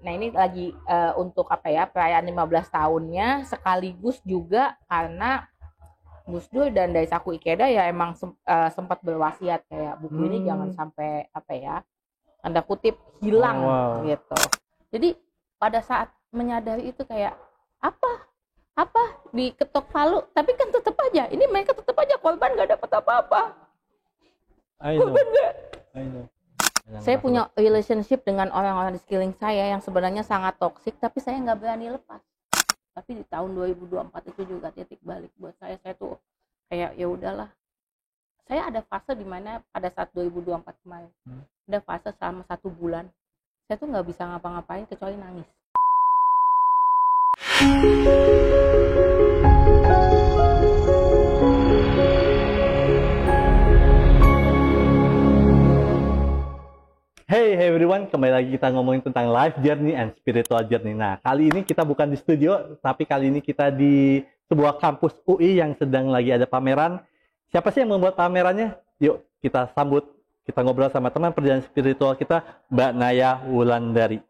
Nah ini lagi untuk apa ya, perayaan 15 tahunnya sekaligus juga karena Gus Dur dan Daisaku Ikeda ya emang sempat berwasiat kayak buku ini jangan sampai apa ya, tanda kutip hilang gitu. Jadi pada saat menyadari itu kayak apa diketok palu, tapi kan tetap aja ini mereka tetap aja korban nggak dapat apa-apa. Korban nggak. Saya punya relationship dengan orang-orang di sekeliling saya yang sebenarnya sangat toksik, tapi saya nggak berani lepas. Tapi di tahun 2024 itu juga titik balik buat saya tuh kayak ya udahlah. Saya ada fase di mana pada saat 2024 kemarin, ada fase selama 1 bulan, saya tuh nggak bisa ngapa-ngapain kecuali nangis. Hey everyone, kembali lagi kita ngomongin tentang life journey and spiritual journey. Nah, kali ini kita bukan di studio, tapi kali ini kita di sebuah kampus UI yang sedang lagi ada pameran. Siapa sih yang membuat pamerannya? Yuk kita sambut, kita ngobrol sama teman perjalanan spiritual kita, Mbak Naya Wulandari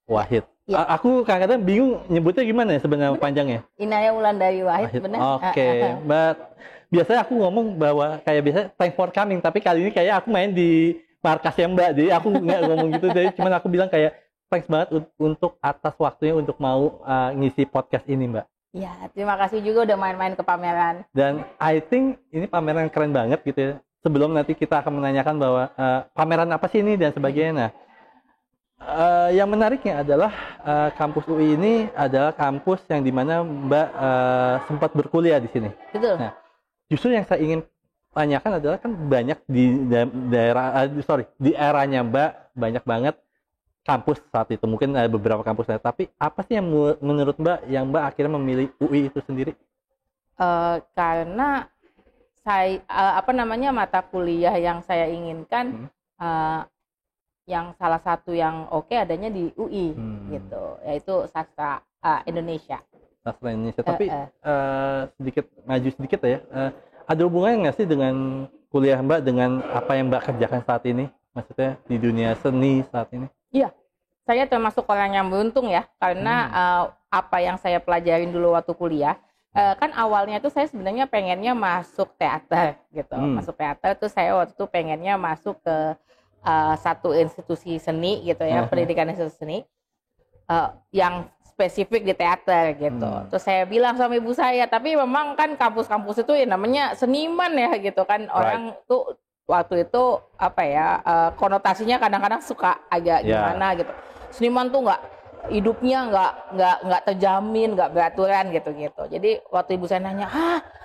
Wahid. Ya. Aku kadang-kadang bingung nyebutnya gimana ya sebenarnya panjangnya. Naya Wulandari Wahid, benar? Oke, Mbak. Biasanya aku ngomong bahwa kayak biasa thanks for coming, tapi kali ini kayak aku main di markasnya Mbak, jadi aku nggak ngomong gitu, jadi cuman aku bilang kayak thanks banget untuk atas waktunya untuk mau ngisi podcast ini, Mbak. Ya, terima kasih juga udah main-main ke pameran. Dan I think ini pameran keren banget gitu ya. Sebelum nanti kita akan menanyakan bahwa pameran apa sih ini dan sebagainya. Nah, yang menariknya adalah kampus UI ini adalah kampus yang dimana Mbak sempat berkuliah di sini. Betul. Nah, justru yang saya ingin tanyakan adalah kan banyak di daerah di eranya Mbak banyak banget kampus saat itu, mungkin ada beberapa kampus lain, tapi apa sih yang menurut Mbak yang Mbak akhirnya memilih UI itu sendiri? Karena saya mata kuliah yang saya inginkan yang salah satu yang oke adanya di UI gitu, yaitu sastra Indonesia. Sastra Indonesia, tapi sedikit maju sedikit ya. Ada hubungannya nggak sih dengan kuliah Mbak dengan apa yang Mbak kerjakan saat ini? Maksudnya di dunia seni saat ini? Iya, saya termasuk orang yang beruntung ya, karena apa yang saya pelajarin dulu waktu kuliah, kan awalnya tuh saya sebenarnya pengennya masuk teater gitu. Masuk teater tuh saya waktu itu pengennya masuk ke satu institusi seni gitu ya, pendidikan institusi seni yang spesifik di teater gitu. Terus saya bilang sama ibu saya, tapi memang kan kampus-kampus itu ya namanya seniman ya gitu kan. Orang tuh waktu itu apa ya, konotasinya kadang-kadang suka agak gimana gitu. Seniman tuh hidupnya nggak terjamin, nggak beraturan gitu. Jadi waktu ibu saya nanya,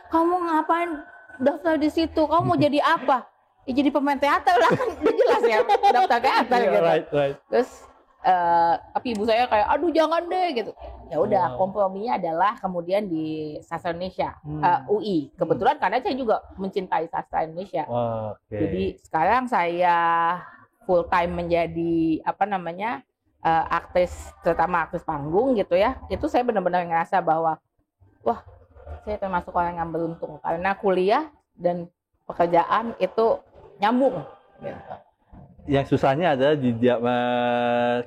kamu ngapain daftar di situ? Kamu mau jadi apa? Ya jadi pemain teater lah, kan udah jelas ya daftar teater gitu. Right. Terus tapi ibu saya kayak aduh jangan deh gitu. Ya udah, komprominya adalah kemudian di sastra Indonesia, UI. Kebetulan karena saya juga mencintai sastra Indonesia. Jadi sekarang saya full time menjadi aktris, terutama aktris panggung gitu ya. Itu saya benar-benar ngerasa bahwa wah, saya termasuk orang yang beruntung karena kuliah dan pekerjaan itu nyambung gitu. Yang susahnya adalah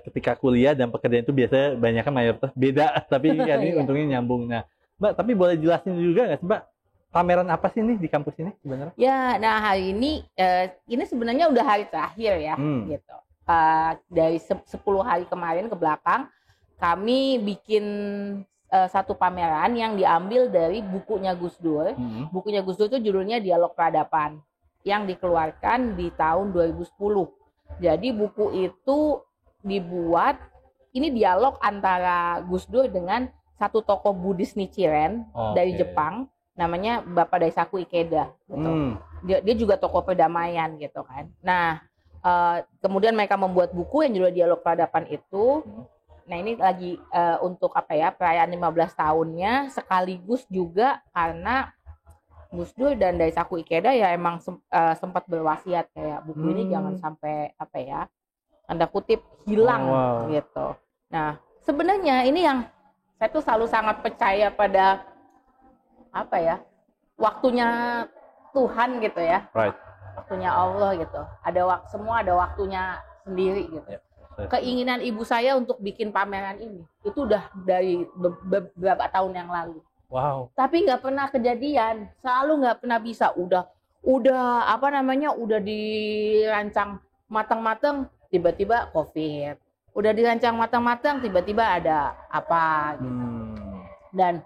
ketika kuliah dan pekerjaan itu biasanya banyaknya mayoritas beda, tapi kan ini untungnya nyambung. Nah, Mbak, tapi boleh jelasin juga nggak sih, Mbak, pameran apa sih nih di kampus ini sebenarnya? Ya, nah hari ini sebenarnya udah hari terakhir ya, gitu. Dari 10 hari kemarin ke belakang, kami bikin satu pameran yang diambil dari bukunya Gus Dur. Bukunya Gus Dur itu judulnya Dialog Peradaban, yang dikeluarkan di tahun 2010. Jadi buku itu dibuat, ini dialog antara Gus Dur dengan satu tokoh Buddhis Nichiren dari Jepang, namanya Bapak Daisaku Ikeda gitu. Dia juga tokoh perdamaian gitu kan. Nah, kemudian mereka membuat buku yang judulnya Dialog Peradaban itu. Nah, ini lagi untuk perayaan 15 tahunnya sekaligus juga karena Gus Dur dan Daisaku Ikeda ya emang sempat berwasiat kayak buku ini jangan sampai tanda kutip hilang gitu. Nah, sebenarnya ini yang saya tuh selalu sangat percaya pada waktunya Tuhan gitu ya. Right. Waktunya Allah gitu. Semua ada waktunya sendiri gitu. keinginan ibu saya untuk bikin pameran ini itu udah dari beberapa tahun yang lalu. Wow. Tapi nggak pernah kejadian, selalu nggak pernah bisa. Udah apa namanya, udah dirancang matang-matang, tiba-tiba COVID. Udah dirancang matang-matang, tiba-tiba ada apa gitu. Dan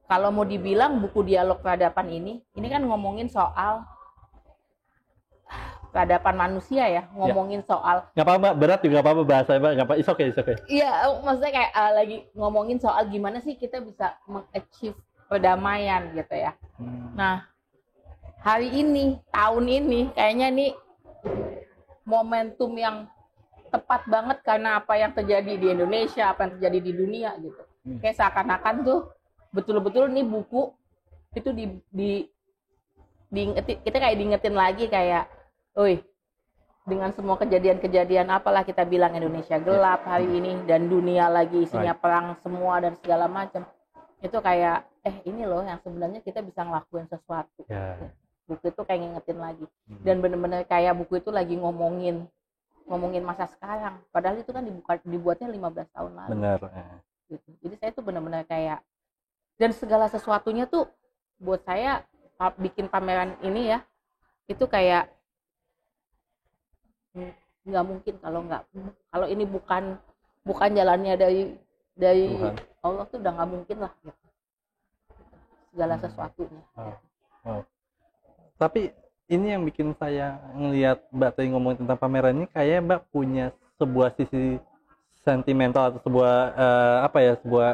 kalau mau dibilang buku dialog peradaban ini kan ngomongin soal peradaban manusia ya, ngomongin soal. Nggak apa-apa, berat juga nggak apa-apa bahasa, nggak apa-apa, it's okay. Iya, maksudnya kayak lagi ngomongin soal gimana sih kita bisa mengachieve perdamaian gitu ya. Nah, hari ini, tahun ini, kayaknya nih momentum yang tepat banget karena apa yang terjadi di Indonesia, apa yang terjadi di dunia gitu. Kayak seakan-akan tuh betul-betul nih buku itu kita kayak diingetin lagi kayak, oi, dengan semua kejadian-kejadian apalah kita bilang Indonesia gelap hari ini dan dunia lagi isinya perang semua dan segala macam. Itu kayak ini loh yang sebenarnya kita bisa ngelakuin sesuatu. Buku itu kayak ngingetin lagi. Dan bener-bener kayak buku itu lagi ngomongin masa sekarang. Padahal itu kan dibuatnya 15 tahun lalu. Benar. Gitu. Jadi saya tuh bener-bener kayak, dan segala sesuatunya tuh buat saya bikin pameran ini ya, itu kayak nggak mungkin kalau ini bukan jalannya dari Allah tuh udah nggak mungkin lah gitu. Segala sesuatunya. Tapi ini yang bikin saya ngelihat Mbak tadi ngomong tentang pameran ini, kayak Mbak punya sebuah sisi sentimental atau sebuah sebuah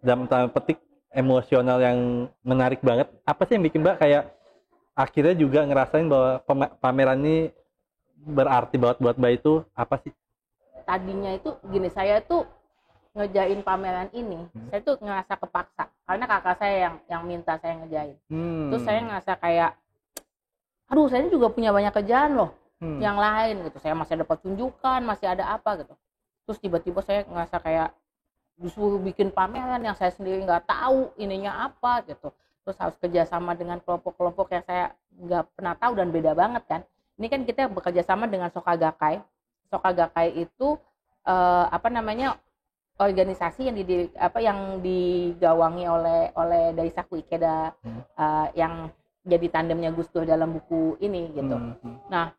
dalam tanda petik emosional yang menarik banget. Apa sih yang bikin Mbak kayak akhirnya juga ngerasain bahwa pameran ini berarti banget buat Mbak itu apa sih? Tadinya itu gini, saya tuh ngejain pameran ini, saya tuh ngerasa kepaksa karena kakak saya yang minta saya ngejain. Terus saya ngerasa kayak, aduh saya juga punya banyak kerjaan loh yang lain gitu. Saya masih ada pertunjukan, masih ada apa gitu. Terus tiba-tiba saya ngerasa kayak disuruh bikin pameran yang saya sendiri nggak tahu ininya apa gitu. Terus harus kerjasama dengan kelompok-kelompok yang saya nggak pernah tahu dan beda banget kan. Ini kan kita bekerja sama dengan Soka Gakkai. Soka Gakkai itu organisasi yang digawangi oleh Daisaku Ikeda yang jadi tandemnya Gus Dur dalam buku ini gitu. Nah,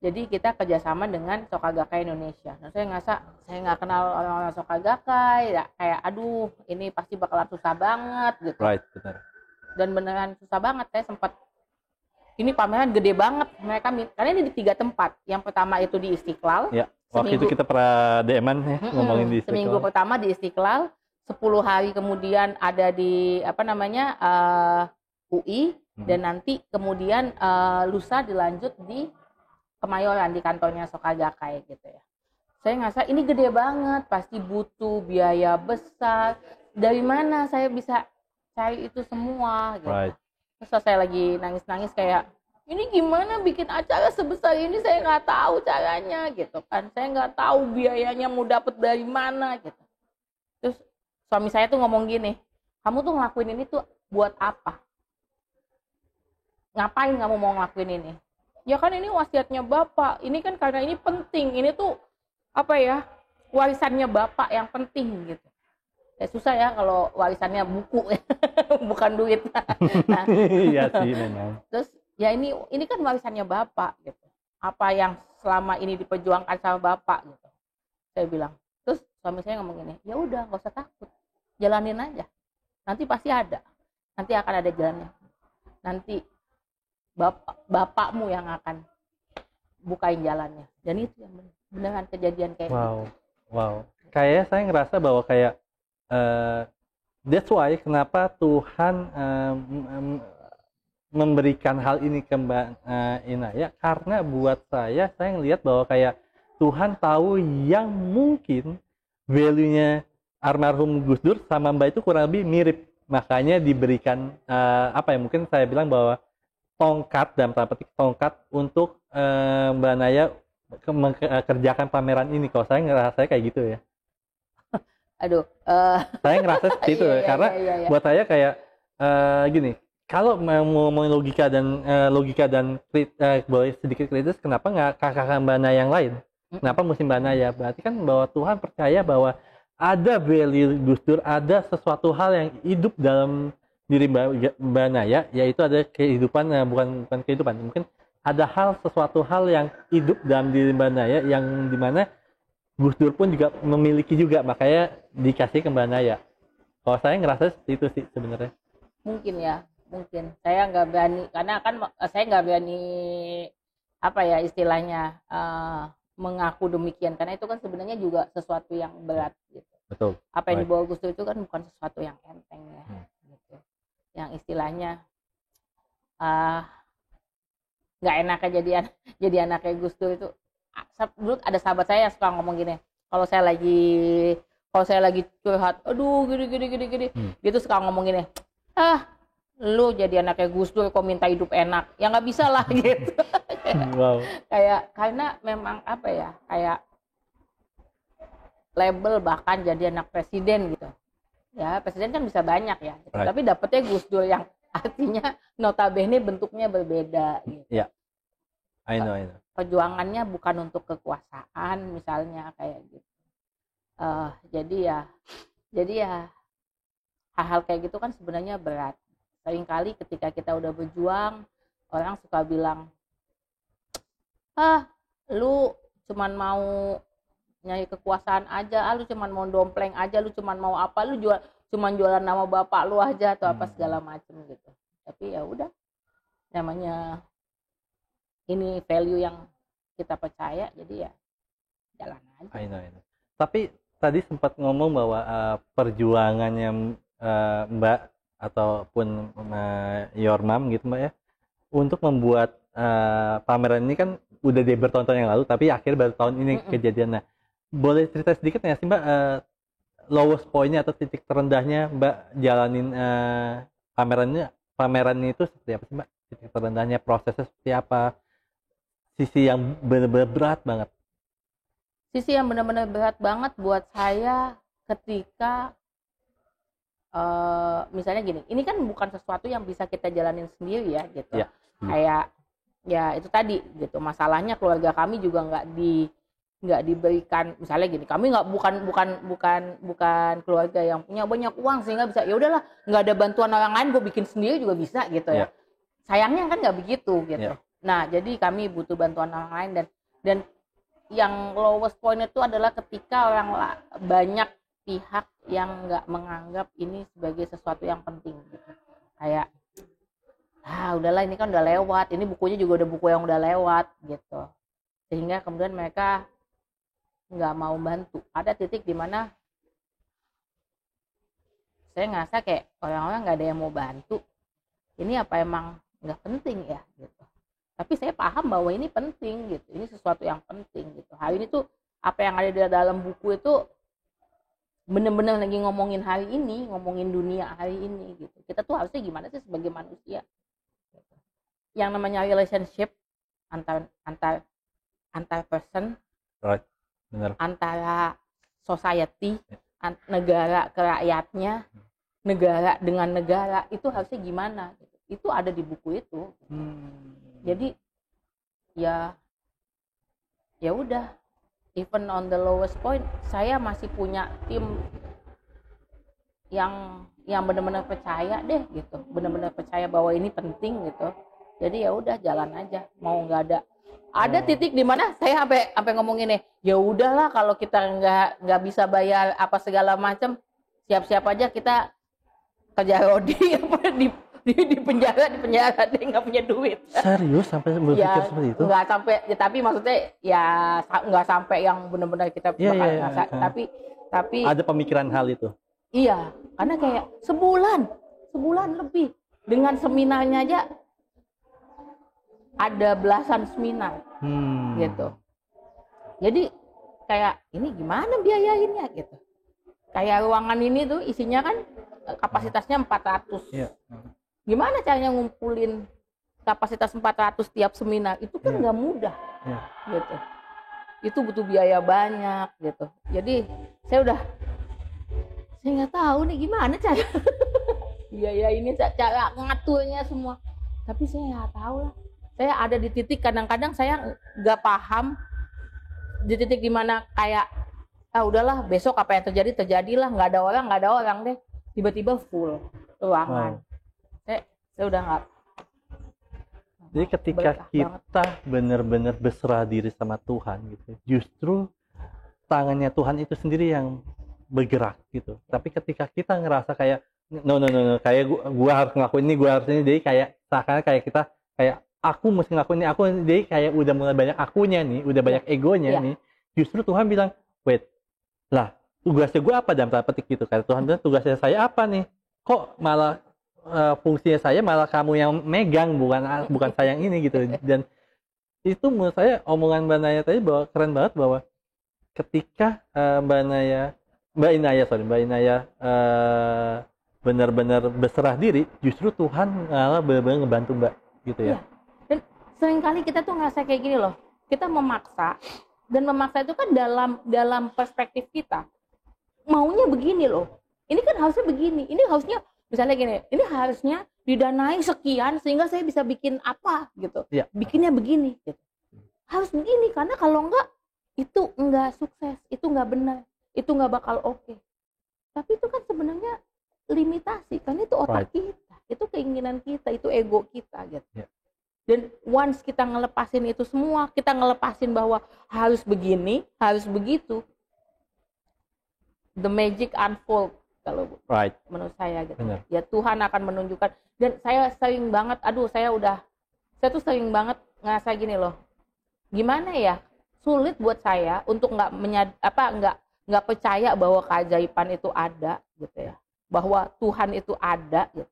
jadi kita kerjasama dengan Soka Gakkai Indonesia. Nah, saya ngerasa saya nggak kenal orang-orang Soka Gakkai, ya, kayak aduh ini pasti bakalan susah banget gitu. Right, benar. Dan beneran susah banget. Saya sempat, ini pameran gede banget, karena ini di 3 tempat. Yang pertama itu di Istiqlal. Ya, waktu itu kita pernah DM-an ya, ngomongin di Istiqlal. Seminggu pertama di Istiqlal, 10 hari kemudian ada di UI, dan nanti kemudian lusa dilanjut di Kemayoran di kantornya Soka Gakkai gitu ya. Saya ngerasa ini gede banget, pasti butuh biaya besar. Dari mana saya bisa cari itu semua gitu. Right. Terus saya lagi nangis-nangis kayak, ini gimana bikin acara sebesar ini, saya nggak tahu caranya gitu kan. Saya nggak tahu biayanya mau dapet dari mana gitu. Terus suami saya tuh ngomong gini, kamu tuh ngelakuin ini tuh buat apa? Ngapain kamu mau ngelakuin ini? Ya kan ini wasiatnya Bapak, ini kan karena ini penting, ini tuh warisannya Bapak yang penting gitu. Ya susah ya kalau warisannya buku bukan duit. Nah, iya sih memang. Terus ya ini kan warisannya Bapak gitu. Apa yang selama ini diperjuangkan sama Bapak gitu. Saya bilang. Terus suami saya ngomong gini, ya udah nggak usah takut, jalanin aja. Nanti pasti ada. Nanti akan ada jalannya. Nanti bapakmu yang akan bukain jalannya. Dan itu yang beneran kejadian kayak gitu. Wow. Kayak saya ngerasa bahwa kayak that's why kenapa Tuhan memberikan hal ini ke Mbak Inaya, karena buat saya ngelihat bahwa kayak Tuhan tahu yang mungkin value-nya almarhum Gus Dur sama Mbak itu kurang lebih mirip, makanya diberikan mungkin saya bilang bahwa tongkat, dalam tanda petik tongkat untuk Mbak Naya mengerjakan pameran ini. Kalau saya ngerasa kayak gitu ya. Aduh. Saya ngerasa seperti itu karena buat saya kayak gini. Kalau mau ngomongin logika dan boleh sedikit kritis, kenapa nggak kakak Mbak Naya yang lain? Kenapa musim Banaya? Berarti kan bahwa Tuhan percaya bahwa ada value Gus Dur, ada sesuatu hal yang hidup dalam diri Mbak Naya, yaitu ada kehidupan, bukan kehidupan, mungkin ada sesuatu hal yang hidup dalam diri Mbak Naya yang dimana Gus Dur pun juga memiliki juga, makanya dikasih ke Mbak Naya. Kalau saya ngerasa seperti itu sih sebenarnya. Mungkin ya, mungkin. Saya nggak berani, karena kan saya nggak berani apa ya istilahnya mengaku demikian, karena itu kan sebenarnya juga sesuatu yang berat gitu. Betul. Apa yang dibawa Gus Dur itu kan bukan sesuatu yang enteng ya. Gitu. Yang istilahnya nggak enaknya jadi anaknya Gus Dur itu. Dulu ada sahabat saya yang suka ngomong gini, kalau saya lagi curhat, aduh gini, dia tuh suka ngomong gini, lu jadi anaknya Gus Dur kok minta hidup enak, ya nggak bisa lah gitu. Wow. Kayak karena memang apa ya, kayak label bahkan jadi anak presiden gitu. Ya presiden kan bisa banyak ya, gitu. Right. Tapi dapetnya Gus Dur yang artinya notabene bentuknya berbeda. Gitu. Ya, yeah. I know. Perjuangannya bukan untuk kekuasaan misalnya kayak gitu. Jadi ya hal-hal kayak gitu kan sebenarnya berat. Seringkali ketika kita udah berjuang, orang suka bilang, lu cuman mau nyari kekuasaan aja, lu cuman mau dompleng aja, lu cuman mau apa, lu cuman jualan nama bapak lu aja atau apa segala macem gitu. Tapi ya udah, namanya ini value yang kita percaya, jadi ya jalan aja. I know. Tapi tadi sempat ngomong bahwa perjuangannya Mbak ataupun your mom gitu Mbak ya, untuk membuat pameran ini kan udah dari bertahun-tahun yang lalu, tapi akhir baru tahun ini kejadiannya. Boleh cerita sedikit nggak sih Mbak, lowest point-nya atau titik terendahnya Mbak jalanin pameran itu seperti apa sih Mbak? Titik terendahnya, prosesnya seperti apa? Sisi yang benar-benar berat banget. Sisi yang benar-benar berat banget buat saya ketika misalnya gini, ini kan bukan sesuatu yang bisa kita jalanin sendiri ya gitu. Yeah. Kayak ya itu tadi gitu, masalahnya keluarga kami juga nggak diberikan, misalnya gini, kami bukan keluarga yang punya banyak uang sehingga bisa ya udahlah nggak ada bantuan orang lain, gue bikin sendiri juga bisa gitu ya. Sayangnya kan nggak begitu gitu. Nah jadi kami butuh bantuan orang lain, dan yang lowest point itu adalah ketika banyak pihak yang nggak menganggap ini sebagai sesuatu yang penting gitu. Kayak udahlah ini kan udah lewat, ini bukunya juga udah buku yang udah lewat gitu, sehingga kemudian mereka nggak mau bantu. Ada titik di mana saya ngerasa kayak orang-orang nggak ada yang mau bantu, ini apa emang nggak penting ya gitu. Tapi saya paham bahwa ini penting gitu, ini sesuatu yang penting gitu. Hari ini tuh apa yang ada di dalam buku itu benar-benar lagi ngomongin hari ini, ngomongin dunia hari ini gitu. Kita tuh harusnya gimana sih sebagai manusia? Yang namanya relationship antar person, right. Benar. Antara society, negara ke rakyatnya, negara dengan negara, itu harusnya gimana? Itu ada di buku itu. Jadi ya udah, even on the lowest point, saya masih punya tim yang benar-benar percaya deh gitu, benar-benar percaya bahwa ini penting gitu. Jadi ya udah jalan aja, mau nggak ada titik di mana saya sampai ngomong ini, ya udahlah kalau kita nggak bisa bayar apa segala macam, siap-siap aja kita kerja rodi di penjara deh, nggak punya duit. Serius sampai berpikir seperti itu? Nggak sampai, ya, tapi maksudnya ya nggak sampai yang benar-benar kita tapi ada pemikiran hal itu. Iya, karena kayak sebulan lebih dengan seminarnya aja ada belasan seminar gitu. Jadi kayak ini gimana biayainnya gitu. Kayak ruangan ini tuh isinya kan kapasitasnya 400. Yeah. Gimana caranya ngumpulin kapasitas 400 tiap seminar? Itu kan nggak mudah, gitu. Itu butuh biaya banyak, gitu. Jadi saya nggak tahu nih gimana cara biaya ini, cara ngaturnya semua. Tapi saya nggak tahu lah. Saya ada di titik kadang-kadang saya nggak paham di titik dimana kayak udahlah besok apa yang terjadilah, nggak ada orang deh, tiba-tiba full ruangan. Saya udah nggak. Jadi ketika kita benar-benar berserah diri sama Tuhan gitu, justru tangannya Tuhan itu sendiri yang bergerak gitu. Tapi ketika kita ngerasa kayak no, kayak gua harus ngelakuin ini, gua harus ini, jadi kayak seakan kayak kita kayak aku mesti ngelakuin ini, aku jadi kayak udah mulai banyak akunya nih, udah banyak egonya nih. Justru Tuhan bilang, wait, lah tugasnya gua apa dalam tanda petik gitu. Karena Tuhan bilang tugasnya saya apa nih? Kok malah fungsinya saya malah kamu yang megang, bukan saya yang ini gitu. Dan itu menurut saya omongan Mbak Naya tadi bahwa keren banget, bahwa ketika Mbak Inaya benar-benar berserah diri, justru Tuhan malah benar-benar ngebantu Mbak gitu ya. Dan seringkali kita tuh ngerasa kayak gini loh, kita memaksa, dan memaksa itu kan dalam perspektif kita maunya begini loh, ini kan harusnya begini, ini harusnya misalnya gini, ini harusnya didanai sekian sehingga saya bisa bikin apa gitu, bikinnya begini gitu. Harus begini, karena kalau enggak itu enggak sukses, itu enggak benar, itu enggak bakal oke. Tapi itu kan sebenarnya limitasi, karena itu otak kita, itu keinginan kita, itu ego kita gitu. Dan once kita ngelepasin itu semua, kita ngelepasin bahwa harus begini, harus begitu, the magic unfold kalau menurut saya gitu. Benar. Ya Tuhan akan menunjukkan. Dan saya sering banget, saya tuh sering banget ngerasa gini loh, gimana ya, sulit buat saya untuk nggak percaya bahwa keajaiban itu ada gitu ya, bahwa Tuhan itu ada gitu.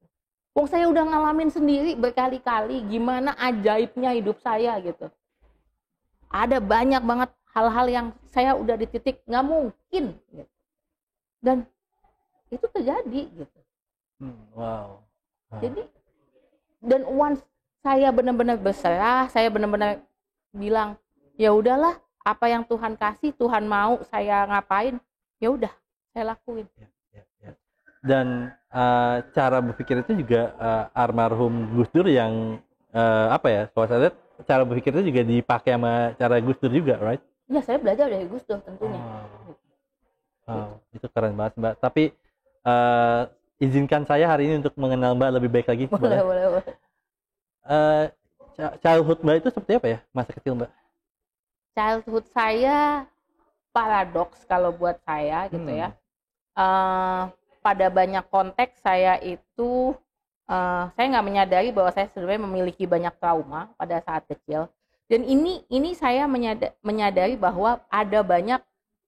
Wong saya udah ngalamin sendiri berkali-kali gimana ajaibnya hidup saya gitu. Ada banyak banget hal-hal yang saya udah di titik nggak mungkin gitu. Dan itu terjadi gitu. Wow. Jadi, dan once saya benar-benar berserah, saya benar-benar bilang, ya udahlah, apa yang Tuhan kasih, Tuhan mau saya ngapain, ya udah saya lakuin. Dan cara berpikir itu juga almarhum Gus Dur yang kalau saya lihat cara berpikir itu juga dipakai sama cara Gus Dur juga, right? Ya, saya belajar dari Gus Dur tentunya. Itu keren banget Mbak. Tapi izinkan saya hari ini untuk mengenal Mbak lebih baik lagi. Boleh. Childhood Mbak itu seperti apa ya masa kecil Mbak? Childhood saya paradoks kalau buat saya gitu ya. Pada banyak konteks saya itu saya nggak menyadari bahwa saya sebenarnya memiliki banyak trauma pada saat kecil. Dan ini saya menyadari bahwa ada banyak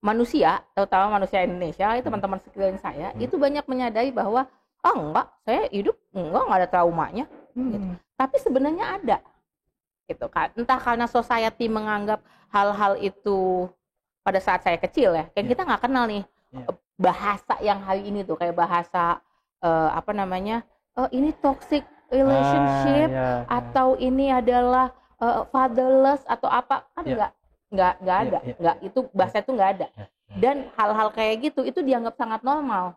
manusia, terutama manusia Indonesia, teman-teman sekeliling saya, itu banyak menyadari bahwa enggak, saya hidup enggak ada traumanya. Gitu. Tapi sebenarnya ada. Gitu kan. Entah karena society menganggap hal-hal itu pada saat saya kecil ya, kayak kita nggak kenal nih bahasa yang hari ini tuh, kayak bahasa ini toxic relationship atau ini adalah fatherless atau apa, kan nggak ada, nggak, itu bahasa itu nggak ada. Dan hal-hal kayak gitu itu dianggap sangat normal.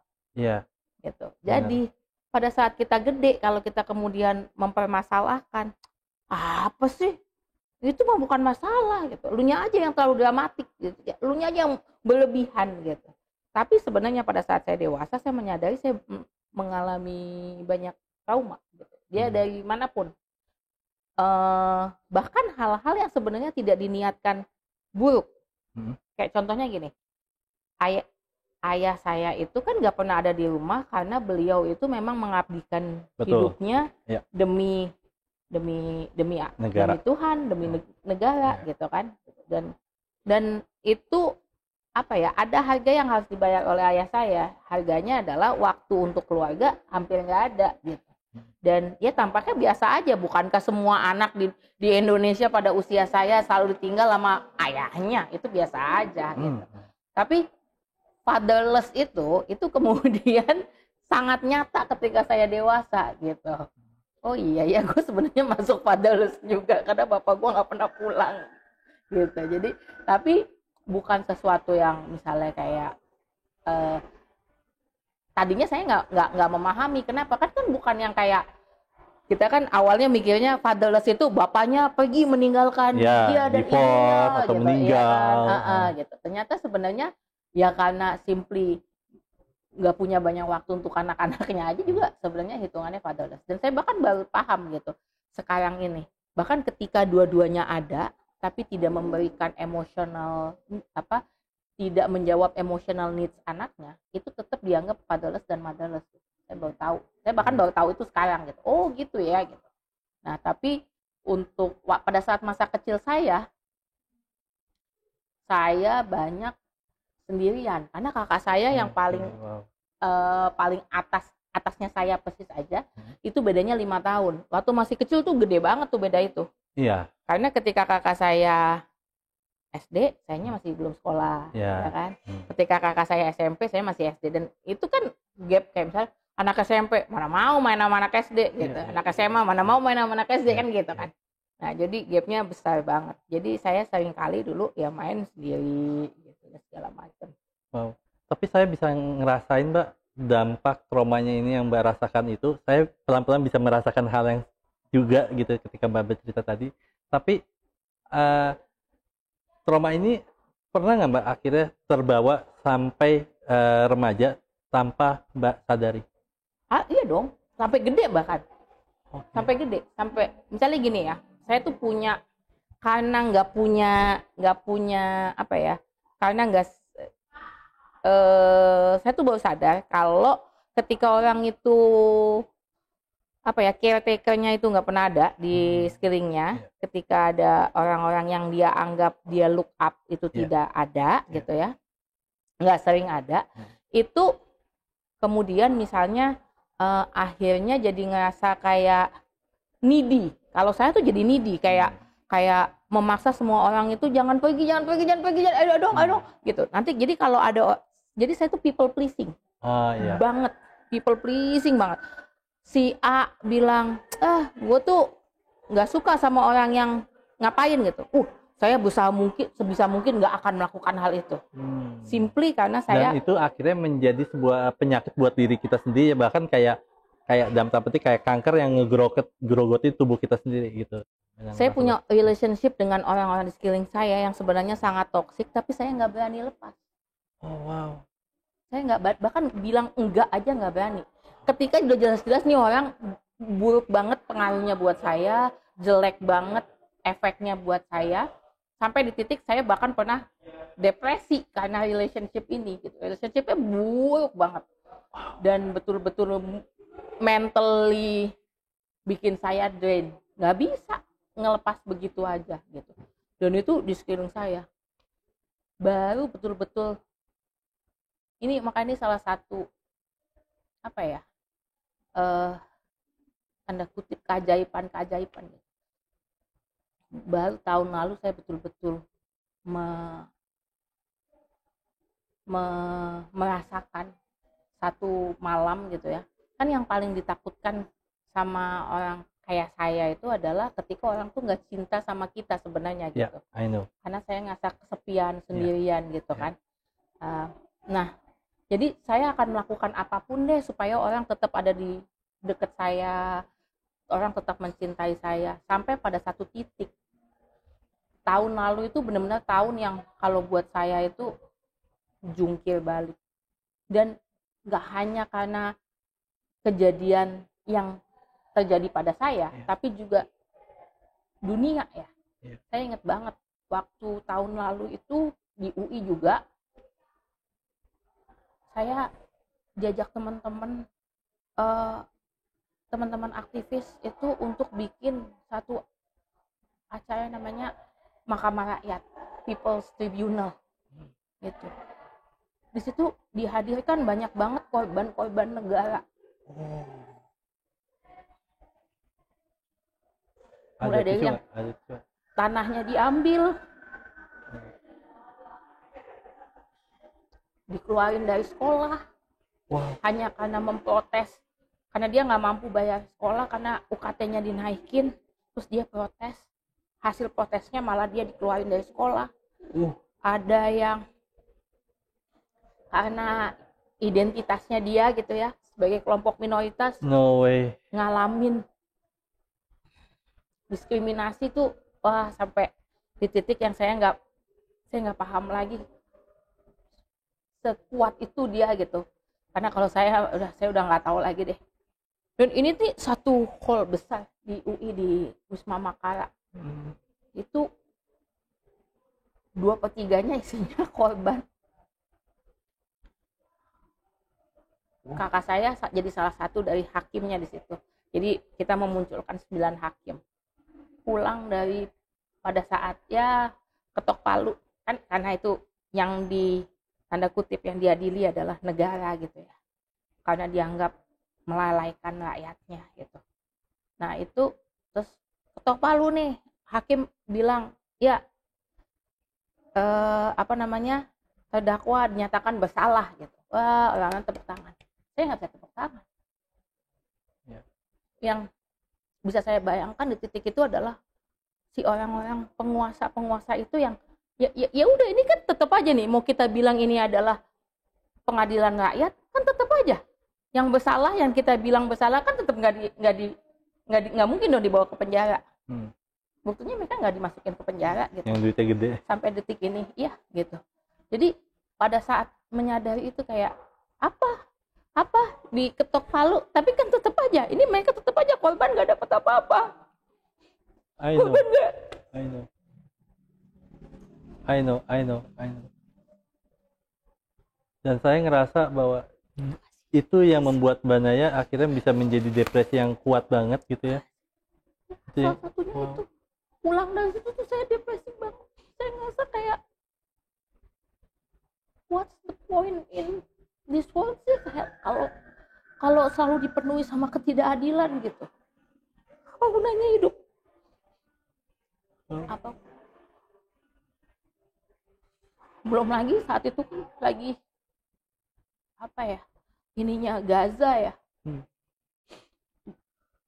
Gitu. Jadi pada saat kita gede, kalau kita kemudian mempermasalahkan, apa sih? Itu mah bukan masalah gitu. Lunya aja yang terlalu dramatik gitu. Lunya aja yang berlebihan gitu. Tapi sebenarnya pada saat saya dewasa, saya menyadari saya mengalami banyak trauma gitu. Dia dari manapun. Bahkan hal-hal yang sebenarnya tidak diniatkan buruk. Kayak contohnya gini. Ayah saya itu kan gak pernah ada di rumah karena beliau itu memang mengabdikan hidupnya demi negara. Demi Tuhan, demi negara gitu kan. Dan itu ada harga yang harus dibayar oleh ayah saya. Harganya adalah waktu untuk keluarga hampir nggak ada gitu. Dan ya tampaknya biasa aja, bukankah semua anak di Indonesia pada usia saya selalu ditinggal sama ayahnya, itu biasa aja gitu. Tapi fatherless itu kemudian sangat nyata ketika saya dewasa gitu. Oh iya ya, gue sebenarnya masuk fatherless juga karena bapak gue nggak pernah pulang gitu. Jadi tapi bukan sesuatu yang misalnya kayak tadinya saya nggak memahami kenapa, kan bukan yang kayak kita kan awalnya mikirnya fatherless itu bapaknya pergi meninggalkan dia dan ibunya atau gitu, meninggal. Ya kan? Gitu. Ternyata sebenarnya ya karena simply nggak punya banyak waktu untuk anak-anaknya aja juga sebenarnya hitungannya fatherless. Dan saya bahkan baru paham gitu sekarang ini. Bahkan ketika dua-duanya ada tapi tidak memberikan emosional tidak menjawab emotional needs anaknya, itu tetap dianggap fatherless dan motherless. Saya baru tahu. Saya bahkan baru tahu itu sekarang gitu. Oh gitu ya gitu. Nah tapi untuk pada saat masa kecil saya banyak sendirian karena kakak saya yang paling atasnya saya persis aja itu bedanya 5 tahun. Waktu masih kecil tuh gede banget tuh beda itu. Iya. Karena ketika kakak saya SD, sayanya masih belum sekolah, ya kan? Ketika kakak saya SMP, saya masih SD, dan itu kan gap kayak misalnya anak SMP mana mau main sama anak SD gitu, anak SMA mana mau main sama anak SD kan gitu kan. Nah jadi gapnya besar banget. Jadi saya sering kali dulu ya main sendiri gitu segala macam. Wow. Tapi saya bisa ngerasain Mbak dampak traumanya ini yang Mbak rasakan itu. Saya pelan-pelan bisa merasakan hal yang juga gitu ketika Mbak bercerita tadi. Tapi trauma ini pernah nggak Mbak akhirnya terbawa sampai remaja tanpa Mbak sadari? Iya dong, sampai gede bahkan. Sampai gede, sampai misalnya gini ya, saya tuh punya karena nggak punya apa ya, karena saya tuh baru sadar kalau ketika orang itu apa ya, caretaker-nya itu nggak pernah ada di sekelilingnya, ketika ada orang-orang yang dia anggap dia look up itu tidak ada gitu ya, nggak sering ada, itu kemudian misalnya akhirnya jadi ngerasa kayak needy. Kalau saya tuh jadi needy, kayak memaksa semua orang itu jangan pergi, ayo dong gitu. Nanti jadi kalau ada, jadi saya tuh people pleasing banget, people pleasing banget. Si A bilang, gue tuh nggak suka sama orang yang ngapain gitu. Saya sebisa mungkin nggak akan melakukan hal itu. Simply karena saya. Dan itu akhirnya menjadi sebuah penyakit buat diri kita sendiri, bahkan kayak dalam tanda petik kayak kanker yang ngegerogoti tubuh kita sendiri gitu. Saya punya relationship dengan orang-orang di sekeliling saya yang sebenarnya sangat toksik, tapi saya nggak berani lepas. Oh wow. Saya nggak, bahkan bilang enggak aja nggak berani. Ketika udah jelas-jelas nih orang buruk banget pengaruhnya buat saya, jelek banget efeknya buat saya, sampai di titik saya bahkan pernah depresi karena relationship ini gitu. Relationshipnya buruk banget dan betul-betul mentally bikin saya drain, nggak bisa ngelepas begitu aja gitu. Dan itu di sekeliling saya baru betul-betul ini, makanya ini salah satu apa ya, tanda kutip keajaiban gitu. Baru tahun lalu saya betul-betul merasakan satu malam gitu ya, kan yang paling ditakutkan sama orang kayak saya itu adalah ketika orang tuh nggak cinta sama kita sebenarnya gitu. I know. Karena saya ngerasa kesepian sendirian gitu kan. Nah jadi saya akan melakukan apapun deh supaya orang tetap ada di dekat saya, orang tetap mencintai saya, sampai pada satu titik tahun lalu itu benar-benar tahun yang kalau buat saya itu jungkir balik. Dan nggak hanya karena kejadian yang terjadi pada saya, tapi juga dunia ya. Saya ingat banget waktu tahun lalu itu di UI juga, saya diajak teman-teman aktivis itu untuk bikin satu acara namanya Mahkamah Rakyat, People's Tribunal gitu. Di situ dihadirkan banyak banget korban-korban negara. Mulai dari yang tanahnya diambil, dikeluarin dari sekolah, hanya karena memprotes, karena dia nggak mampu bayar sekolah karena UKT-nya dinaikin, terus dia protes, hasil protesnya malah dia dikeluarin dari sekolah. Ada yang karena identitasnya dia gitu ya, sebagai kelompok minoritas, no way, ngalamin diskriminasi tuh wah sampai di titik yang saya nggak paham lagi sekuat itu dia gitu. Karena kalau saya udah nggak tahu lagi deh. Dan ini nih satu hall besar di UI di Wisma Makara. Itu 2/3 isinya korban. Kakak saya jadi salah satu dari hakimnya di situ. Jadi kita memunculkan 9 hakim. Pulang dari pada saat ya ketok palu kan, karena itu yang di tanda kutip yang diadili adalah negara gitu ya. Karena dianggap melalaikan rakyatnya gitu. Nah itu terus ketok palu nih, hakim bilang ya terdakwa dinyatakan bersalah gitu. Wah, orang-orang tepuk tangan. Saya nggak bisa tepuk tangan. Ya. Yang bisa saya bayangkan di titik itu adalah si orang-orang penguasa itu yang ya udah, ini kan tetap aja nih, mau kita bilang ini adalah pengadilan rakyat kan tetap aja yang bersalah, yang kita bilang bersalah kan tetap nggak mungkin dong dibawa ke penjara. Buktinya mereka nggak dimasukin ke penjara gitu. Yang duitnya gede. Sampai detik ini, iya gitu. Jadi pada saat menyadari itu kayak apa diketok palu, tapi kan tetap aja, ini mereka tetap aja korban nggak dapat apa-apa. Korban nggak. I know. Dan saya ngerasa bahwa itu yang membuat Mbak Naya akhirnya bisa menjadi depresi yang kuat banget gitu ya. Salah satunya itu. Pulang dari situ tuh saya depresi banget. Saya ngerasa kayak what's the point in this world sih, kayak kalau selalu dipenuhi sama ketidakadilan gitu. Apa gunanya hidup? Apa? Belum lagi saat itu kan lagi ininya Gaza ya.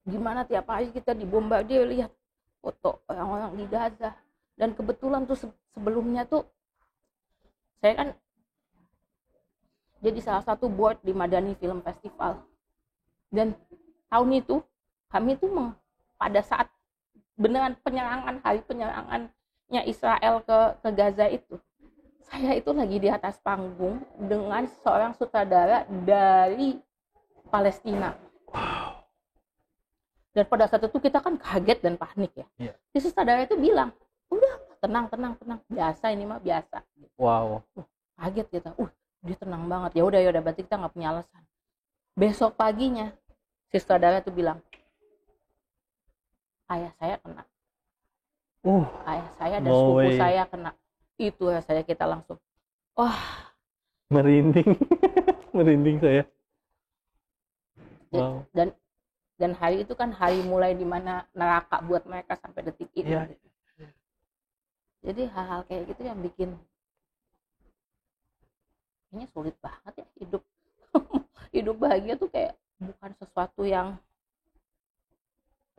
Gimana tiap hari kita dibombardir, lihat foto orang-orang di Gaza. Dan kebetulan tuh sebelumnya tuh saya kan jadi salah satu board di Madani Film Festival. Dan tahun itu kami tuh pada saat beneran hari penyerangannya Israel ke Gaza itu, saya itu lagi di atas panggung dengan seorang sutradara dari Palestina. Dan pada saat itu kita kan kaget dan panik ya. Yeah. Si sutradara itu bilang, udah tenang, biasa ini mah biasa. Wow. Kaget kita, dia tenang banget. Ya udah berarti kita nggak punya alasan. Besok paginya si sutradara itu bilang, ayah saya kena. Ayah saya dan sepupu saya kena. Itu saya kita langsung, wah, merinding. Merinding saya. Wow. Dan hari itu kan hari mulai di mana neraka buat mereka sampai detik ini. Yeah. Jadi hal-hal kayak gitu yang bikin kayaknya sulit banget ya hidup. Hidup bahagia tuh kayak bukan sesuatu yang,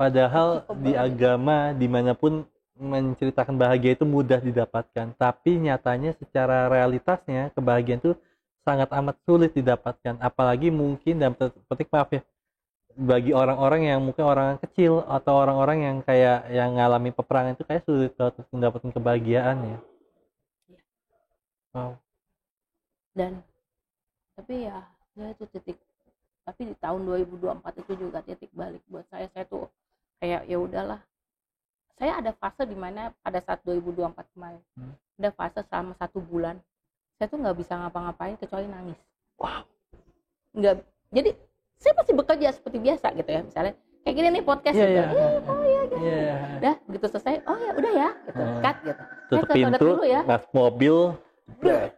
padahal di agama dimanapun menceritakan bahagia itu mudah didapatkan, tapi nyatanya secara realitasnya kebahagiaan itu sangat amat sulit didapatkan, apalagi mungkin dalam petik maaf ya, bagi orang-orang yang mungkin orang kecil atau orang-orang yang kayak yang ngalami peperangan itu kayak sulit banget mendapatkan kebahagiaan ya. Wow. Dan tapi ya itu titik, tapi di tahun 2024 itu juga titik balik buat saya tuh kayak ya udahlah. Saya ada fase di mana pada saat 2024 kemarin, ada fase selama 1 bulan saya tuh nggak bisa ngapa-ngapain kecuali nangis. Wow. Nggak, jadi saya masih bekerja seperti biasa gitu ya, misalnya kayak gini nih podcast gitu. Udah gitu selesai, oh ya udah ya gitu, cut gitu. Tutup pintu, ya. Gas mobil, nangis.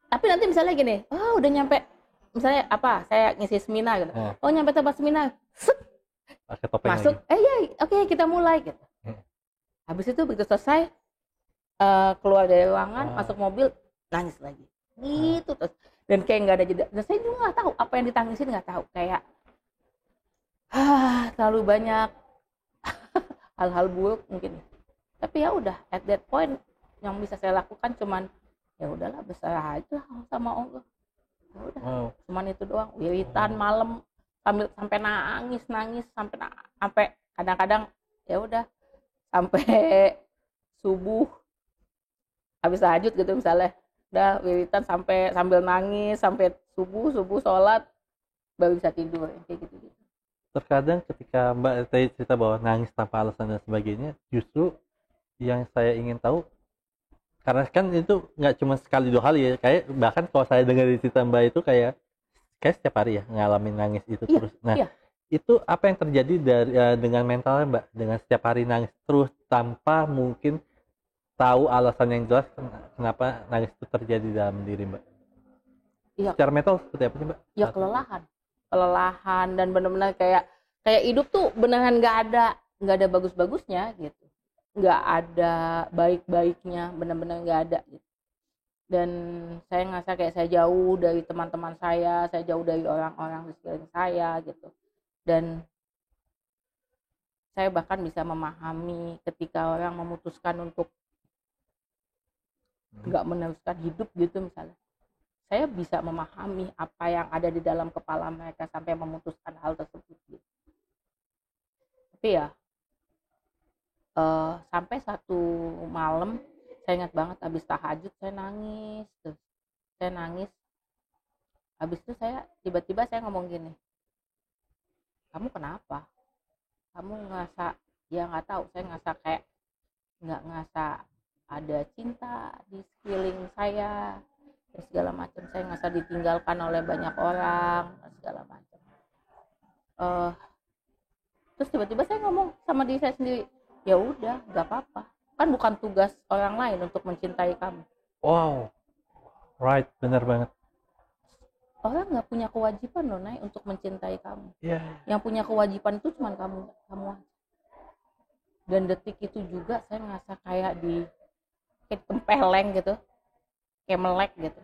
Tapi nanti misalnya gini, udah nyampe misalnya saya ngisi seminar gitu. Nyampe tempat seminar, masuk, oke, kita mulai gitu. Habis itu begitu selesai, keluar dari ruangan, masuk mobil, nangis lagi. Gitu terus. Dan kayak nggak ada jeda. Dan saya juga nggak tahu apa yang ditangisin, nggak tahu. Kayak terlalu banyak hal-hal buruk mungkin. Tapi ya udah, at that point yang bisa saya lakukan cuman ya udahlah, berserah aja sama Allah. Ya udah, cuman itu doang. Wiritan malam sampai nangis sampai kadang-kadang ya udah sampai subuh habis tahajud gitu misalnya, udah wiritan sambil nangis sampai subuh sholat baru bisa tidur kayak gitu. Terkadang ketika Mbak tadi cerita bahwa nangis tanpa alasan dan sebagainya, justru yang saya ingin tahu, karena kan itu nggak cuma sekali 2 kali ya, kayak bahkan kalau saya dengar di cerita Mbak itu kayak setiap hari ya ngalamin nangis itu Iya, terus. Nah, iya. itu apa yang terjadi dengan mentalnya Mbak, dengan setiap hari nangis terus tanpa mungkin tahu alasan yang jelas kenapa nangis itu terjadi dalam diri Mbak? Iya. Secara mental seperti apa sih Mbak? Ya kelelahan dan benar-benar kayak hidup tuh beneran nggak ada bagus-bagusnya gitu, nggak ada baik-baiknya, benar-benar nggak ada gitu. Dan saya ngerasa kayak saya jauh dari teman-teman saya jauh dari orang-orang di sekeliling saya gitu. Dan saya bahkan bisa memahami ketika orang memutuskan untuk nggak meneruskan hidup gitu misalnya. Saya bisa memahami apa yang ada di dalam kepala mereka sampai memutuskan hal tersebut gitu. Tapi ya sampai satu malam saya ingat banget habis tahajud saya nangis terus. Habis itu saya tiba-tiba saya ngomong gini, kamu kenapa? Kamu ngerasa, ya nggak tahu, saya ngerasa kayak nggak ngerasa ada cinta di sekeliling saya dan segala macam. Saya ngerasa ditinggalkan oleh banyak orang dan segala macam. Terus tiba-tiba saya ngomong sama diri saya sendiri, ya udah nggak apa-apa, kan bukan tugas orang lain untuk mencintai kamu. Wow, right, benar banget. Orang nggak punya kewajiban loh Nay untuk mencintai kamu. Yeah. Yang punya kewajiban itu cuma kamu aja. Dan detik itu juga saya ngerasa kayak tempeleng gitu, kayak melek gitu.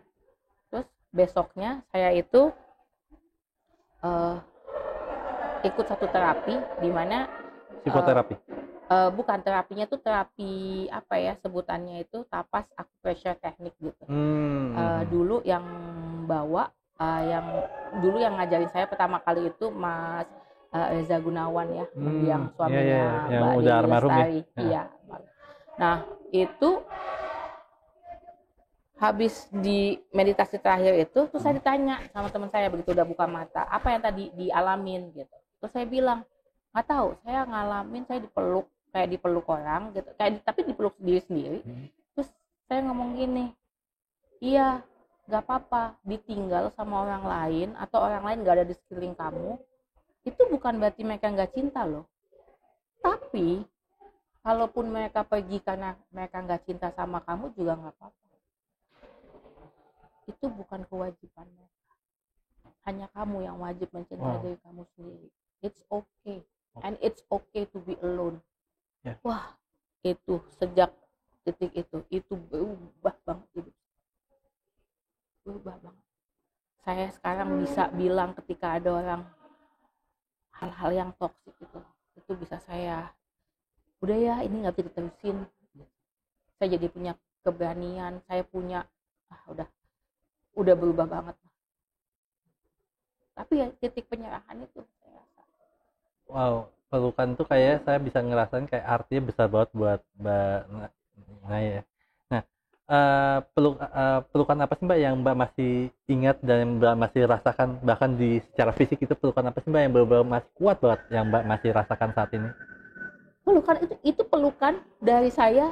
Terus besoknya saya itu ikut satu terapi di mana psikoterapi. Bukan, terapinya tuh terapi apa ya sebutannya itu, tapas acupressure teknik gitu. Dulu yang bawa yang ngajarin saya pertama kali itu Mas Reza Gunawan ya, yang suaminya yang Mbak udah Dewi almarhum Lestari. ya. Iya. Nah itu habis di meditasi terakhir itu, terus saya ditanya sama teman saya begitu udah buka mata, apa yang tadi dialamin gitu. Terus saya bilang nggak tahu, saya ngalamin saya dipeluk orang gitu, tapi dipeluk sendiri. Terus saya ngomong gini, iya nggak apa-apa ditinggal sama orang lain atau orang lain nggak ada di sekeliling kamu, itu bukan berarti mereka nggak cinta loh. Tapi kalaupun mereka pergi karena mereka nggak cinta sama kamu juga nggak apa-apa. Itu bukan kewajiban mereka. Hanya kamu yang wajib mencintai diri kamu sendiri. It's okay. And it's okay to be alone. Yeah. Wah, itu sejak detik itu berubah banget hidup. Berubah banget. Saya sekarang bisa bilang ketika ada orang hal-hal yang toksik itu bisa saya, udah ya ini nggak bisa diterusin. Saya jadi punya keberanian, saya punya udah berubah banget. Tapi ya titik penyerahan itu saya rasa. Wow, pelukan tuh kayak saya bisa ngerasain kayak artinya besar banget buat Mbak Naya. Nah, pelukan apa sih Mbak yang Mbak masih ingat dan Mbak masih rasakan, bahkan di secara fisik itu pelukan apa sih Mbak yang benar-benar masih kuat banget yang Mbak masih rasakan saat ini? Pelukan itu pelukan dari saya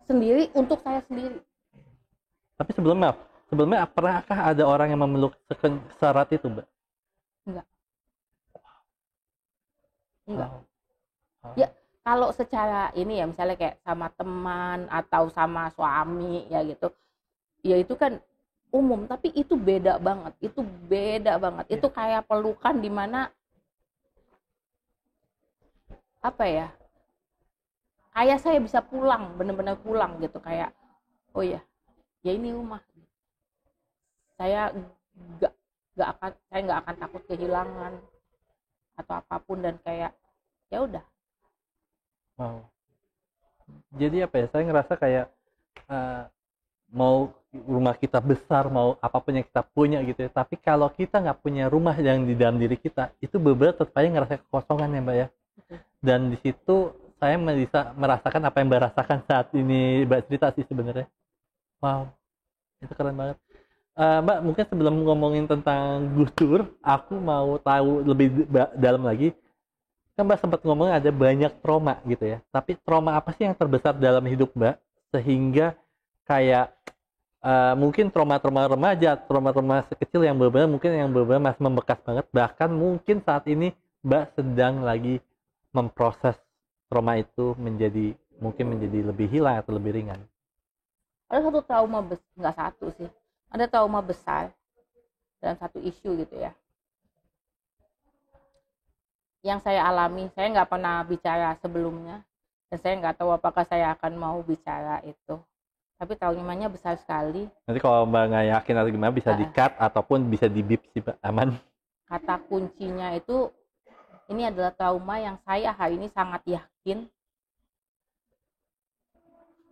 sendiri untuk saya sendiri. Tapi sebelumnya pernahkah ada orang yang memeluk serat itu Mbak? Enggak. Ya kalau secara ini ya misalnya kayak sama teman atau sama suami ya gitu, ya itu kan umum, tapi itu beda banget. Itu kayak pelukan di mana apa ya, kayak saya bisa pulang, benar-benar pulang gitu, kayak oh ya ini rumah. Saya nggak akan takut kehilangan atau apapun, dan kayak ya udah. Wow. Jadi apa ya, saya ngerasa kayak mau rumah kita besar, mau apapun yang kita punya gitu ya, tapi kalau kita nggak punya rumah yang di dalam diri kita, itu beberapa tetap aja ngerasa kekosongan ya Mbak ya. Dan di situ saya bisa merasakan apa yang Mbak rasakan saat ini Mbak cerita sih sebenarnya. Wow, itu keren banget. Mbak, mungkin sebelum ngomongin tentang Gus Dur, aku mau tahu lebih dalam lagi. Kan Mbak sempat ngomong ada banyak trauma gitu ya. Tapi trauma apa sih yang terbesar dalam hidup Mbak sehingga kayak mungkin trauma-trauma remaja, trauma-trauma sekecil yang benar-benar mungkin yang benar-benar masih membekas banget. Bahkan mungkin saat ini Mbak sedang lagi memproses trauma itu mungkin menjadi lebih hilang atau lebih ringan. Ada satu trauma nggak satu sih, ada trauma besar dan satu isu gitu ya yang saya alami. Saya nggak pernah bicara sebelumnya dan saya nggak tahu apakah saya akan mau bicara itu, tapi traumanya besar sekali. Nanti kalau Mbak nggak yakin atau gimana bisa di-cut ataupun bisa di-beep sih Mbak, aman. Kata kuncinya itu, ini adalah trauma yang saya hari ini sangat yakin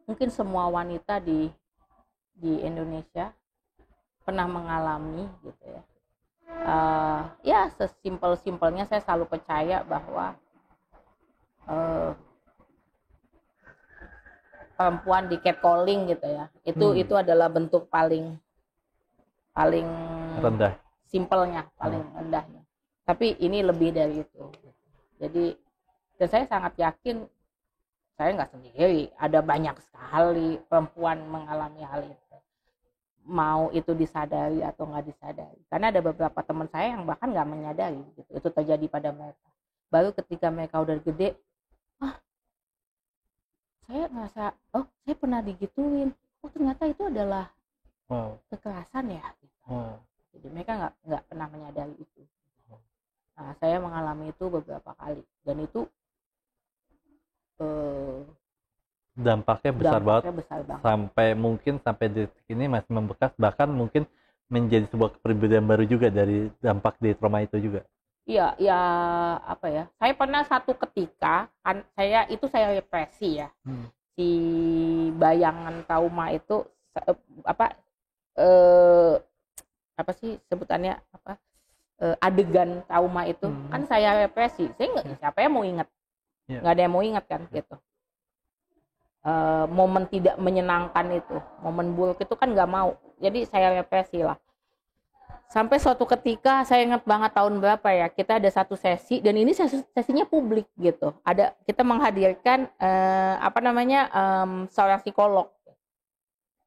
mungkin semua wanita di Indonesia pernah mengalami gitu ya. Ya sesimpel-simpelnya saya selalu percaya bahwa perempuan di catcalling gitu ya, itu adalah bentuk paling rendah, simpelnya, paling rendahnya. Tapi ini lebih dari itu. Jadi, dan saya sangat yakin saya nggak sendiri, ada banyak sekali perempuan mengalami hal itu, mau itu disadari atau nggak disadari. Karena ada beberapa teman saya yang bahkan nggak menyadari gitu, itu terjadi pada mereka. Baru ketika mereka udah gede, saya ngerasa, oh saya pernah digituin, oh ternyata itu adalah kekerasan ya. Gitu. Jadi mereka nggak pernah menyadari itu. Nah, saya mengalami itu beberapa kali dan itu dampaknya besar banget sampai detik ini masih membekas, bahkan mungkin menjadi sebuah kepribadian baru juga dari dampak dari trauma itu juga. Iya, ya apa ya? Saya pernah satu ketika kan saya represi ya. Si bayangan trauma itu apa sih sebutannya apa? Adegan trauma itu kan saya represi. Saya nggak, siapa yang mau ingat? Nggak ada yang mau ingat kan gitu. Momen tidak menyenangkan itu, momen buruk itu kan nggak mau, jadi saya represi lah. Sampai suatu ketika, saya ingat banget tahun berapa ya, kita ada satu sesi dan ini sesinya publik gitu. Kita menghadirkan seorang psikolog.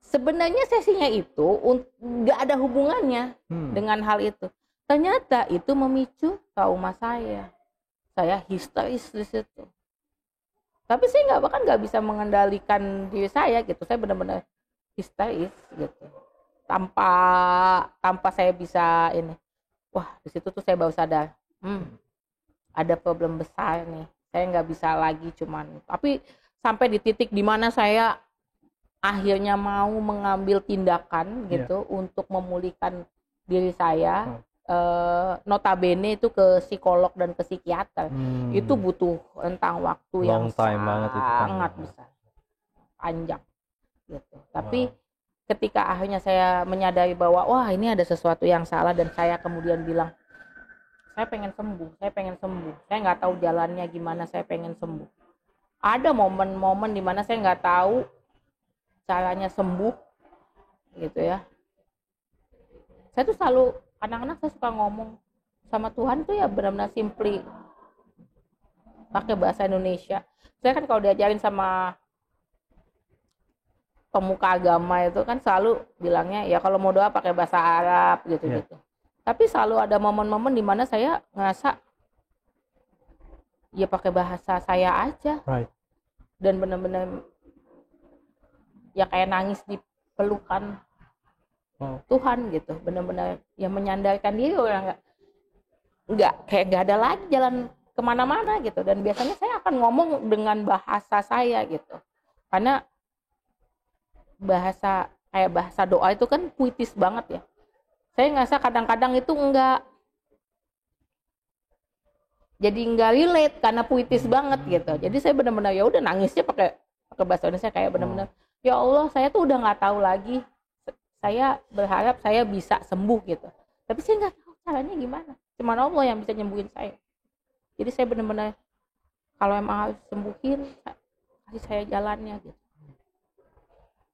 Sebenarnya sesinya itu nggak ada hubungannya dengan hal itu. Ternyata itu memicu trauma saya. Saya histeris di situ. Tapi saya nggak bisa mengendalikan diri saya gitu. Saya benar-benar histeris gitu. Tanpa saya bisa ini. Wah, di situ tuh saya baru sadar. Ada problem besar nih. Saya nggak bisa lagi cuman. Tapi sampai di titik di mana saya akhirnya mau mengambil tindakan gitu untuk memulihkan diri saya. Notabene itu ke psikolog dan ke psikiater itu butuh rentang waktu yang sangat besar, panjang gitu. Tapi ketika akhirnya saya menyadari bahwa wah ini ada sesuatu yang salah dan saya kemudian bilang saya pengen sembuh, saya nggak tahu jalannya gimana, saya pengen sembuh. Ada momen-momen di mana saya nggak tahu caranya sembuh gitu ya. Saya tuh selalu kadang-kadang saya suka ngomong sama Tuhan tuh ya benar-benar simply pakai bahasa Indonesia. Saya kan kalau diajarin sama pemuka agama itu kan selalu bilangnya ya kalau mau doa pakai bahasa Arab gitu-gitu. Tapi selalu ada momen-momen di mana saya ngerasa ya pakai bahasa saya aja. Dan benar-benar ya kayak nangis di pelukan Tuhan gitu, benar-benar yang menyandarkan diri, orang nggak ada lagi jalan kemana-mana gitu. Dan biasanya saya akan ngomong dengan bahasa saya gitu, karena kayak bahasa doa itu kan puitis banget ya. Saya ngerasa kadang-kadang itu nggak relate karena puitis banget gitu. Jadi saya benar-benar ya udah nangisnya pakai bahasa Indonesia kayak benar-benar ya Allah, saya tuh udah nggak tahu lagi. Saya berharap saya bisa sembuh gitu. Tapi saya nggak tahu caranya gimana. Cuma Allah yang bisa nyembuhin saya. Jadi saya benar-benar kalau emang harus sembuhin, kasih saya jalannya gitu.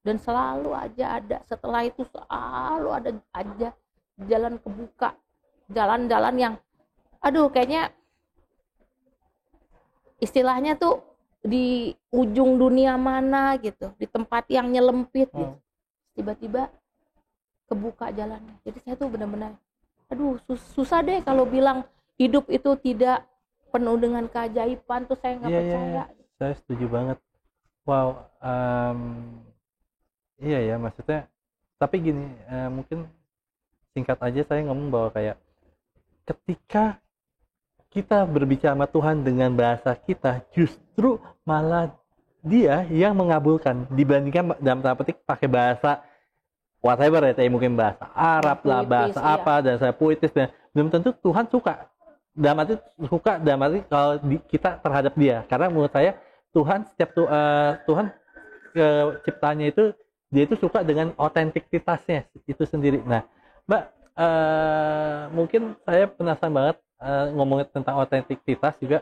Dan selalu aja ada, setelah itu selalu ada aja jalan kebuka, jalan-jalan yang aduh kayaknya istilahnya tuh di ujung dunia mana gitu, di tempat yang nyelempit gitu, tiba-tiba kebuka jalannya. Jadi saya tuh benar-benar aduh susah deh kalau bilang hidup itu tidak penuh dengan keajaiban, tuh saya nggak percaya. Saya setuju banget. Wow, iya ya, maksudnya tapi gini, mungkin singkat aja saya ngomong bahwa kayak ketika kita berbicara sama Tuhan dengan bahasa kita, justru malah dia yang mengabulkan dibandingkan dalam tanda petik pakai bahasa whatever ya, mungkin bahasa Arab lah, bahasa apa, dan saya puitis, dan belum tentu Tuhan suka. Dalam arti kalau kita terhadap dia, karena menurut saya Tuhan Tuhan ciptanya itu dia itu suka dengan otentikitasnya itu sendiri. Nah, Mbak, mungkin saya penasaran banget ngomongin tentang otentikitas juga.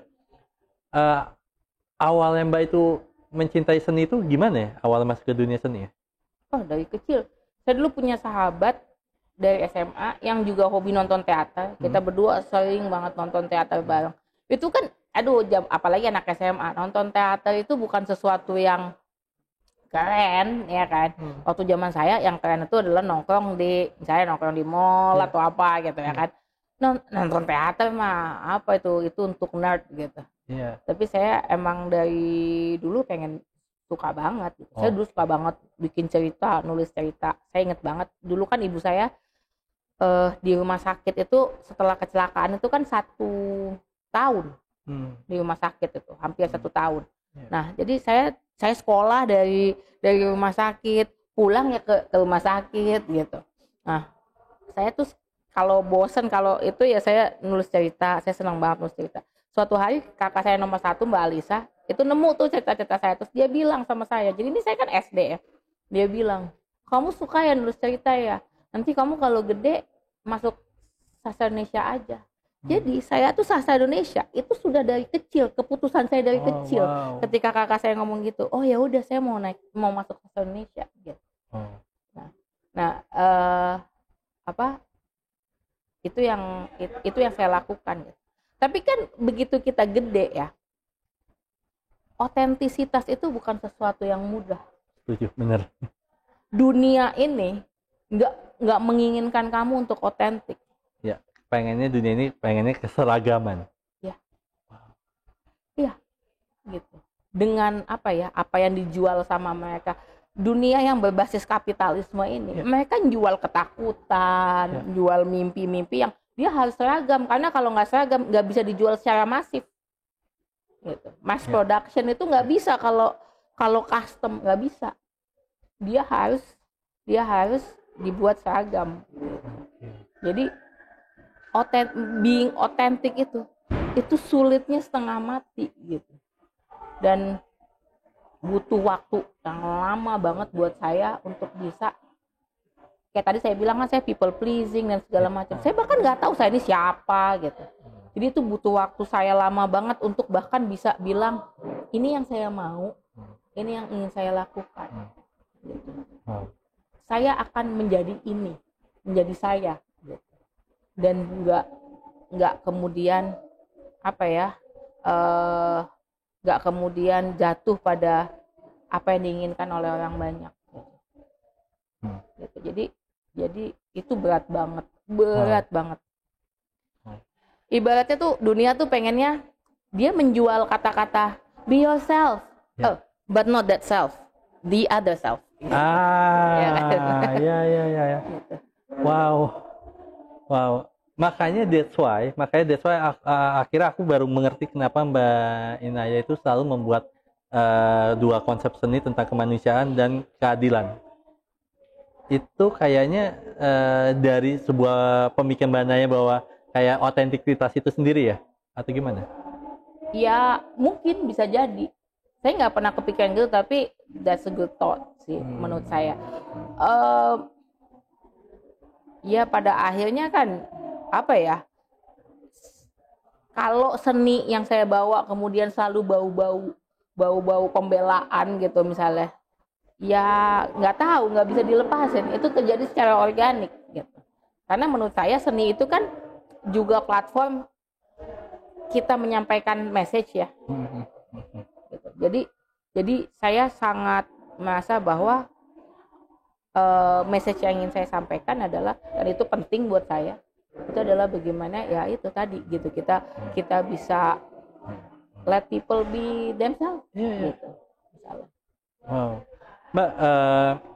Awalnya Mbak itu mencintai seni itu gimana ya? Awalnya masuk ke dunia seni ya? Oh, dari kecil. Saya dulu punya sahabat dari SMA yang juga hobi nonton teater. Kita berdua sering banget nonton teater bareng. Itu kan, aduh, apalagi anak SMA, nonton teater itu bukan sesuatu yang keren, ya kan? Waktu zaman saya yang keren itu adalah nongkrong di mall atau apa gitu, ya kan? Nonton teater mah apa itu untuk nerd gitu. Tapi saya emang dari dulu pengen suka banget gitu. Saya dulu suka banget bikin cerita, nulis cerita. Saya inget banget dulu kan ibu saya di rumah sakit itu setelah kecelakaan itu kan 1 tahun di rumah sakit itu, hampir 1 tahun. Nah, jadi saya sekolah dari rumah sakit, pulang ya ke rumah sakit gitu. Nah, saya tuh kalau bosen kalau itu ya saya nulis cerita. Saya senang banget nulis cerita. Suatu hari kakak saya nomor 1, Mbak Alisa, itu nemu tuh cerita-cerita saya, terus dia bilang sama saya, jadi ini saya kan SD ya, dia bilang, kamu suka ya nulis cerita ya, nanti kamu kalau gede masuk sastra Indonesia aja. Jadi saya tuh sastra Indonesia itu sudah dari kecil, keputusan saya dari kecil. Ketika kakak saya ngomong gitu, oh ya udah saya mau masuk sastra Indonesia gitu. Itu yang saya lakukan gitu. Tapi kan begitu kita gede ya, otentisitas itu bukan sesuatu yang mudah. Setuju, benar. Dunia ini nggak menginginkan kamu untuk otentik. Ya, dunia ini pengennya keseragaman. Ya, iya, gitu. Dengan apa yang dijual sama mereka. Dunia yang berbasis kapitalisme ini, mereka jual ketakutan, jual mimpi-mimpi yang dia harus seragam, karena kalau nggak seragam nggak bisa dijual secara masif. Gitu. Mass production itu nggak bisa kalau custom, nggak bisa. Dia harus dibuat seragam. Jadi being authentic itu sulitnya setengah mati gitu. Dan butuh waktu yang lama banget buat saya untuk bisa, kayak tadi saya bilang kan saya people pleasing dan segala macam. Saya bahkan nggak tahu saya ini siapa gitu. Jadi itu butuh waktu saya lama banget untuk bahkan bisa bilang ini yang saya mau, ini yang ingin saya lakukan. Gitu. Saya akan menjadi ini, menjadi saya. Gitu. Dan nggak kemudian nggak kemudian jatuh pada apa yang diinginkan oleh orang banyak. Gitu. Jadi itu berat banget. Ibaratnya tuh dunia tuh pengennya dia menjual kata-kata be yourself, but not that self, the other self. Gitu. Ya. Gitu. Wow. Makanya that's why akhirnya aku baru mengerti kenapa Mbak Inaya itu selalu membuat 2 konsep seni tentang kemanusiaan dan keadilan. Itu kayaknya dari sebuah pemikiran Mbak Inaya bahwa kayak otentikitas itu sendiri ya, atau gimana? Ya mungkin bisa jadi. Saya nggak pernah kepikiran gitu, tapi that's a good thought sih menurut saya. Ya pada akhirnya kan kalau seni yang saya bawa kemudian selalu bau-bau pembelaan gitu misalnya, ya nggak tahu, nggak bisa dilepasin. Itu terjadi secara organik gitu. Karena menurut saya seni itu kan juga platform kita menyampaikan message ya. Gitu. Jadi saya sangat merasa bahwa message yang ingin saya sampaikan adalah, dan itu penting buat saya, itu adalah bagaimana ya itu tadi gitu, kita bisa let people be themselves gitu misalnya. Wow. Mbak,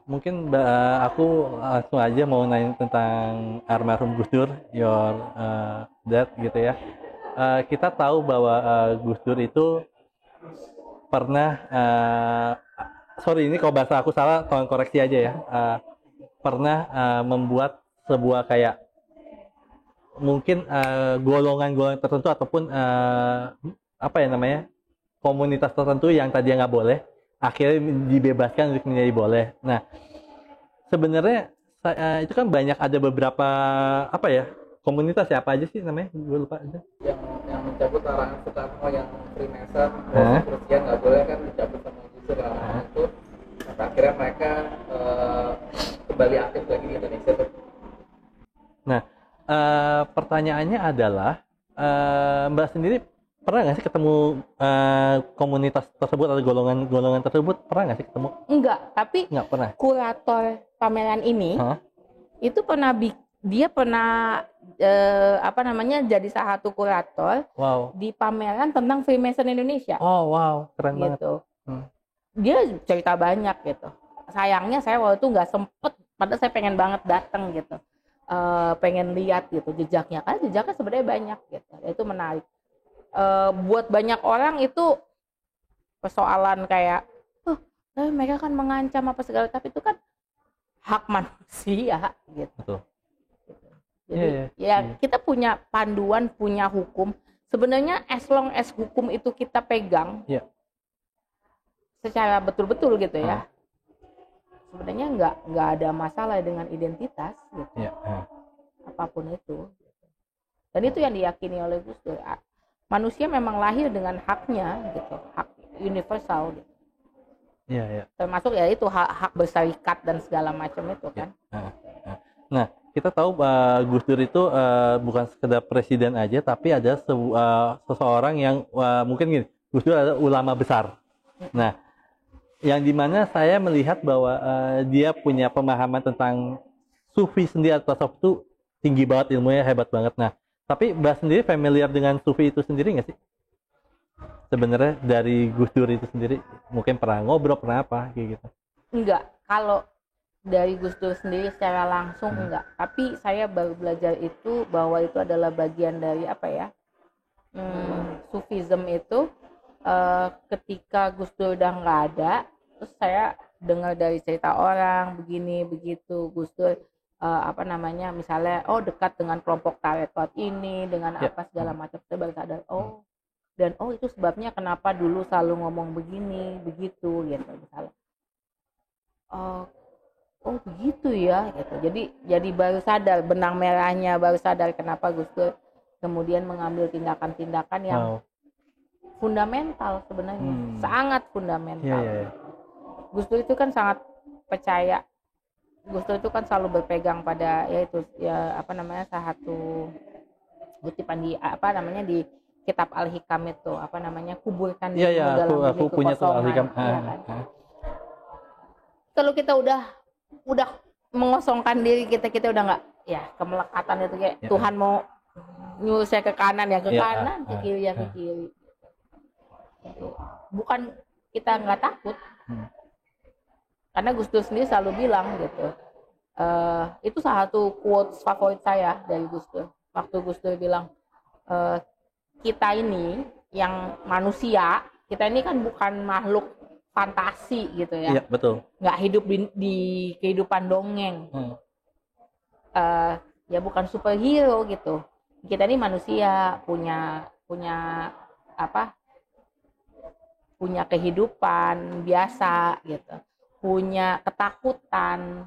mungkin aku langsung aja mau nanya tentang almarhum Gus Dur, your dad gitu ya. Kita tahu bahwa Gus Dur itu pernah, sorry ini kalau bahasa aku salah, tolong koreksi aja ya. Pernah membuat sebuah kayak mungkin golongan-golongan tertentu ataupun apa ya namanya, komunitas tertentu yang tadinya nggak boleh, akhirnya dibebaskan untuk menjadi boleh. Nah, sebenarnya itu kan banyak, ada beberapa apa ya, komunitas ya, apa aja sih namanya, gue lupa aja. Yang mencabut larangan Soekarno, yang Freemason, Rusia nggak boleh kan, dicabut sama Gus Dur larangan itu. Sampai akhirnya mereka kembali aktif lagi di Indonesia tuh. Nah, pertanyaannya adalah, Mbak sendiri pernah nggak sih ketemu komunitas tersebut atau golongan tersebut? Pernah nggak sih ketemu? Enggak, tapi Nggak pernah. Kurator pameran ini itu dia pernah apa namanya, jadi salah satu kurator di pameran tentang Freemason Indonesia. Oh wow, keren gitu. Banget. Dia cerita banyak gitu. Sayangnya saya waktu itu nggak sempet, padahal saya pengen banget datang gitu, pengen lihat gitu jejaknya, karena jejaknya sebenarnya banyak gitu. Itu menarik. Buat banyak orang itu persoalan kayak mereka kan mengancam apa segala, tapi itu kan hak manusia gitu. Betul. Jadi kita punya panduan, punya hukum. Sebenarnya as long as hukum itu kita pegang secara betul-betul gitu ya, sebenarnya nggak ada masalah dengan identitas gitu. Apapun itu. Dan itu yang diyakini oleh Gus Dur. Manusia memang lahir dengan haknya gitu, hak universal gitu. Termasuk ya itu hak berserikat dan segala macam itu kan. Nah, kita tahu Gus Dur itu bukan sekedar presiden aja, tapi ada seseorang yang mungkin gini, Gus Dur adalah ulama besar. Nah, yang dimana saya melihat bahwa dia punya pemahaman tentang sufi sendiri atau tasawuf itu tinggi banget, ilmunya hebat banget. Nah, tapi Mbak sendiri familiar dengan sufi itu sendiri nggak sih? Sebenarnya dari Gus Dur itu sendiri, mungkin pernah ngobrol, pernah apa kayak gitu? Enggak, kalau dari Gus Dur sendiri secara langsung enggak. Tapi saya baru belajar itu bahwa itu adalah bagian dari apa ya? Sufism itu ketika Gus Dur udah nggak ada, terus saya dengar dari cerita orang begini begitu, Gus Dur apa namanya, misalnya dekat dengan kelompok tarekat ini dengan apa segala macam, saya baru sadar dan itu sebabnya kenapa dulu selalu ngomong begini begitu gitu misalnya. Begitu ya gitu. Jadi baru sadar, benang merahnya baru sadar kenapa Gus Dur kemudian mengambil tindakan-tindakan yang fundamental sebenarnya, sangat fundamental. Gus Dur itu kan sangat percaya, Gus Dur itu kan selalu berpegang pada salah satu kutipan di di kitab Al-Hikam itu kuburkan di dalam bumi kekosongan. Kalau kita udah mengosongkan diri kita udah nggak kemelekatan itu kayak Tuhan mau nyuruh saya ke kanan ke kanan, ke kiri ke kiri. Bukan kita nggak takut, karena Gus Dur sendiri selalu bilang gitu. Itu salah satu quotes favorit saya dari Gus Dur. Waktu Gus Dur bilang, kita ini yang manusia, kita ini kan bukan makhluk fantasi gitu ya. Iya, betul. Nggak hidup di kehidupan dongeng. Ya bukan superhero gitu. Kita ini manusia, punya kehidupan biasa gitu. Punya ketakutan.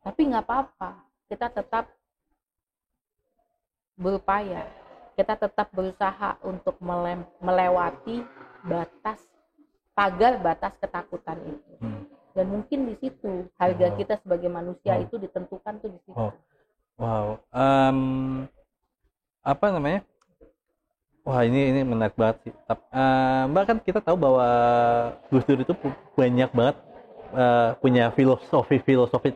Tapi nggak apa-apa. Kita tetap berupaya. kita tetap berusaha untuk melewati pagar batas ketakutan itu. Dan mungkin di situ harga kita sebagai manusia itu ditentukan tuh di situ. Wow. Apa namanya? Wah, ini menarik banget sih. Mbak, kan kita tahu bahwa Gus Dur itu banyak banget punya filosofi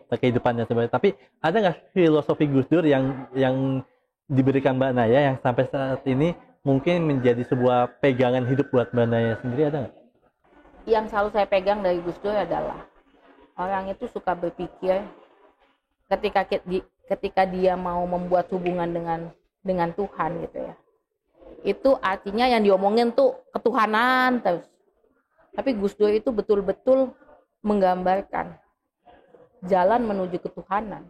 kehidupannya sebenarnya. Tapi ada nggak filosofi Gus Dur yang diberikan Mbak Naya yang sampai saat ini mungkin menjadi sebuah pegangan hidup buat Mbak Naya sendiri, ada nggak? Yang selalu saya pegang dari Gus Dur adalah orang itu suka berpikir ketika dia mau membuat hubungan dengan Tuhan gitu ya. Itu artinya yang diomongin tuh ketuhanan terus. Tapi Gus Dur itu betul-betul menggambarkan jalan menuju ketuhanan.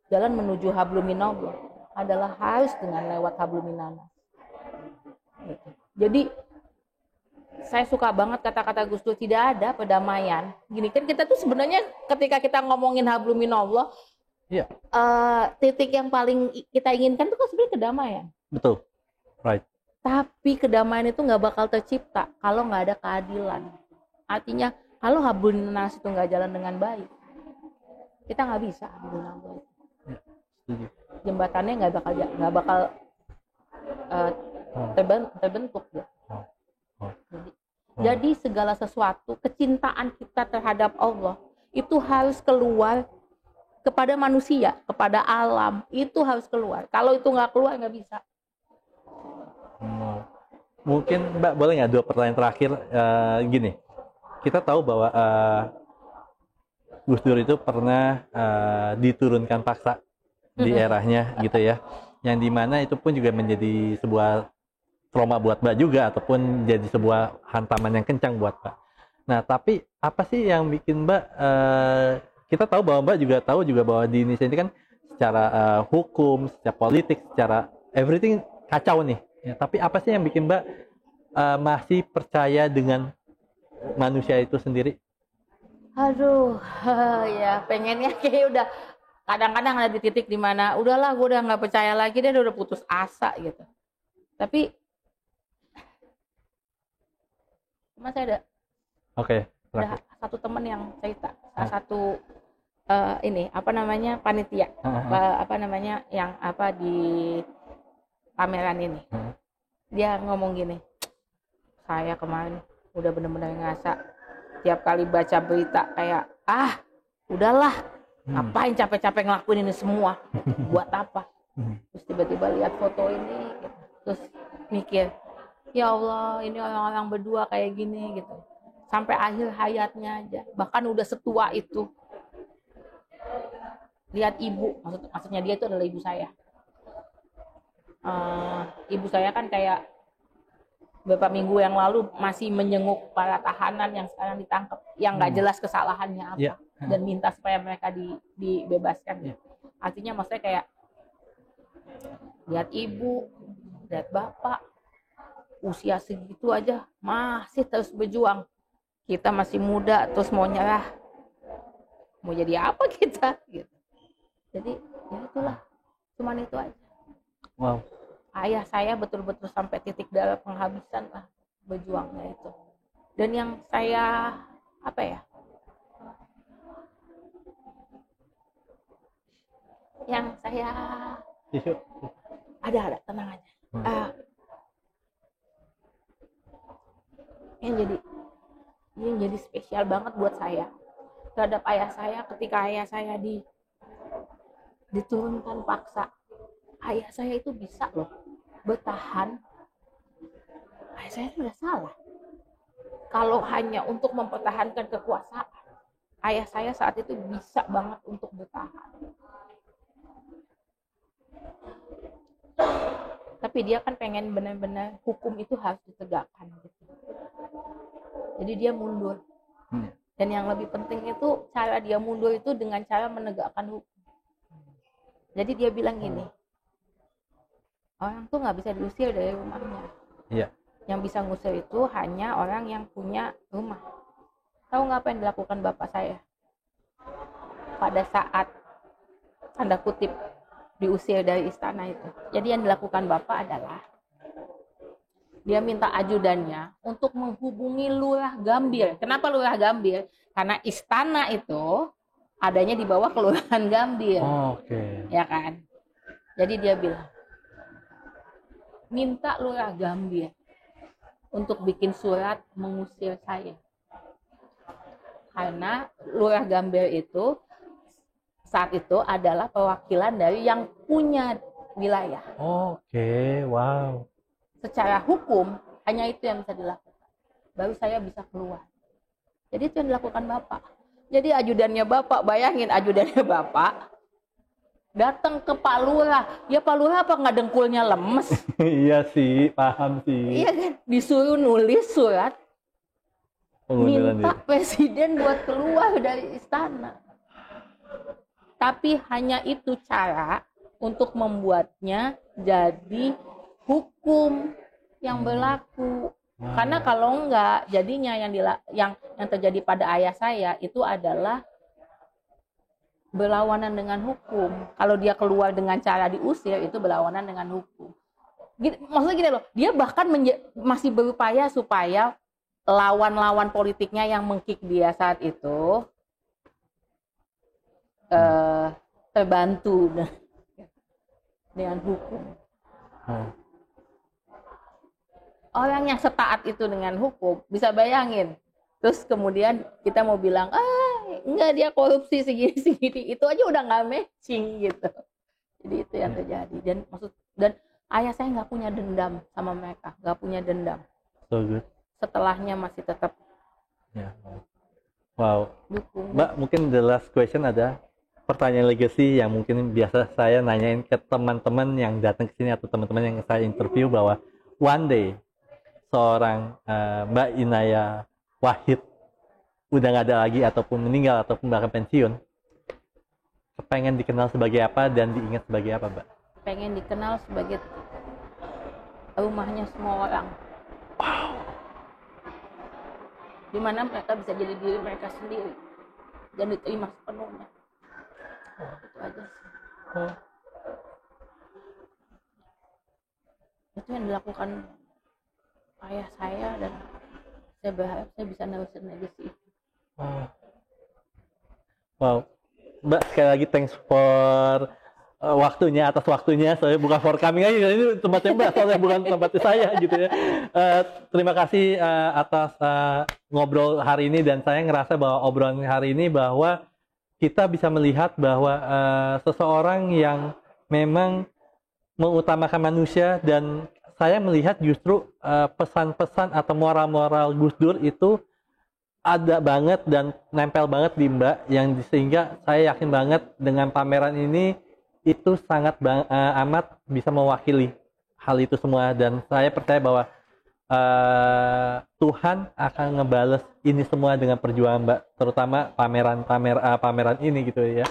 Jalan menuju hablum minallah adalah harus dengan lewat hablum minannas. Gitu. Jadi saya suka banget kata-kata Gus Dur, tidak ada perdamaian. Gini kan kita tuh sebenarnya ketika kita ngomongin hablum minallah, titik yang paling kita inginkan tuh kan sebenarnya kedamaian. Betul, right. Tapi kedamaian itu nggak bakal tercipta kalau nggak ada keadilan. Artinya kalau hablum minannas itu nggak jalan dengan baik, kita nggak bisa hablum minallah. Jembatannya nggak bakal terbentuk ya. Jadi segala sesuatu, kecintaan kita terhadap Allah itu harus keluar kepada manusia, kepada alam, itu harus keluar. Kalau itu nggak keluar nggak bisa. Mungkin Mbak boleh nggak 2 pertanyaan terakhir? Gini, kita tahu bahwa Gus Dur itu pernah diturunkan paksa di eranya gitu ya, yang dimana itu pun juga menjadi sebuah trauma buat Mbak juga, ataupun jadi sebuah hantaman yang kencang buat Mbak. Nah, tapi apa sih yang bikin Mbak, kita tahu bahwa Mbak juga tahu juga bahwa di Indonesia ini kan secara hukum, secara politik, secara everything kacau nih. Ya, tapi apa sih yang bikin Mbak masih percaya dengan manusia itu sendiri? Aduh, ya pengennya kayak udah kadang-kadang ada di titik dimana udahlah gue udah nggak percaya lagi, dia udah putus asa gitu. Tapi cuma saya ada satu teman yang cerita, salah satu panitia yang di pameran ini. Dia ngomong gini, saya kemarin udah bener-bener ngerasa tiap kali baca berita kayak udahlah, ngapain capek-capek ngelakuin ini semua, buat apa? Terus tiba-tiba lihat foto ini, terus mikir, ya Allah, ini orang-orang berdua kayak gini gitu, sampai akhir hayatnya aja, bahkan udah setua itu. Lihat ibu, maksudnya dia itu adalah ibu saya. Ibu saya kan kayak beberapa minggu yang lalu masih menjenguk para tahanan yang sekarang ditangkap, yang nggak jelas kesalahannya apa, dan minta supaya mereka dibebaskan. Artinya maksudnya kayak lihat ibu, lihat bapak, usia segitu aja masih terus berjuang. Kita masih muda terus mau nyerah, mau jadi apa kita gitu. Jadi ya itulah, cuman itu aja. Wow. Ayah saya betul-betul sampai titik darah penghabisan lah berjuangnya itu. Dan yang saya ada tenang aja. Yang jadi spesial banget buat saya terhadap ayah saya, ketika ayah saya diturunkan paksa, ayah saya itu bisa loh bertahan. Ayah saya sudah salah kalau hanya untuk mempertahankan kekuasaan. Ayah saya saat itu bisa banget untuk bertahan, tapi dia kan pengen benar-benar hukum itu harus ditegakkan gitu. Jadi dia mundur. Dan yang lebih penting itu cara dia mundur itu dengan cara menegakkan hukum. Jadi dia bilang gini, orang tuh nggak bisa diusir dari rumahnya. Yang bisa ngusir itu hanya orang yang punya rumah. Tahu nggak apa yang dilakukan bapak saya pada saat tanda kutip diusir dari istana itu. Jadi yang dilakukan Bapak adalah dia minta ajudannya untuk menghubungi Lurah Gambir. Kenapa Lurah Gambir? Karena istana itu adanya di bawah Kelurahan Gambir. Oh, oke. Ya kan? Jadi dia bilang, minta Lurah Gambir untuk bikin surat mengusir saya. Karena Lurah Gambir itu saat itu adalah perwakilan dari yang punya wilayah. Oke, wow. Secara hukum hanya itu yang bisa dilakukan. Baru saya bisa keluar. Jadi itu yang dilakukan Bapak. Jadi ajudannya Bapak, bayangin ajudannya Bapak datang ke Pak Lurah. Ya Pak Lurah apa nggak dengkulnya lemes? Iya sih, paham sih. Iya kan? Disuruh nulis surat minta presiden buat keluar dari istana. Tapi hanya itu cara untuk membuatnya jadi hukum yang berlaku. Karena kalau enggak, jadinya yang terjadi pada ayah saya itu adalah berlawanan dengan hukum. Kalau dia keluar dengan cara diusir, itu berlawanan dengan hukum. Maksudnya gini loh, dia bahkan masih berupaya supaya lawan-lawan politiknya yang mengkick dia saat itu terbantu dengan hukum. Orang yang setaat itu dengan hukum, bisa bayangin. Terus kemudian kita mau bilang, enggak dia korupsi segini-segini, itu aja udah nggak matching gitu. Jadi itu yang terjadi. Dan ayah saya nggak punya dendam sama mereka, nggak punya dendam. So good. Setelahnya masih tetap. Ya. Wow. Dukung. Mbak, mungkin the last question ada pertanyaan legacy yang mungkin biasa saya nanyain ke teman-teman yang datang ke sini atau teman-teman yang saya interview bahwa one day seorang Mbak Inaya Wahid udah nggak ada lagi ataupun meninggal ataupun bahkan pensiun, pengen dikenal sebagai apa dan diingat sebagai apa, Mbak? Pengen dikenal sebagai rumahnya semua orang. Wow. Dimana mereka bisa jadi diri mereka sendiri dan diterima sepenuhnya. Itu aja sih. Itu yang dilakukan ayah saya dan saya berharap saya bisa nerusin legacy itu. Wow. Mbak, sekali lagi thanks for waktunya, atas waktunya. Saya bukan for coming aja, ini tempatnya Mbak, soalnya bukan tempatnya saya gitu ya. Terima kasih atas ngobrol hari ini, dan saya ngerasa bahwa obrolan hari ini bahwa kita bisa melihat bahwa seseorang yang memang mengutamakan manusia, dan saya melihat justru pesan-pesan atau moral-moral Gus Dur itu ada banget dan nempel banget di Mbak, yang sehingga saya yakin banget dengan pameran ini itu sangat amat bisa mewakili hal itu semua, dan saya percaya bahwa Tuhan akan ngebales ini semua dengan perjuangan Mbak, terutama pameran ini gitu ya.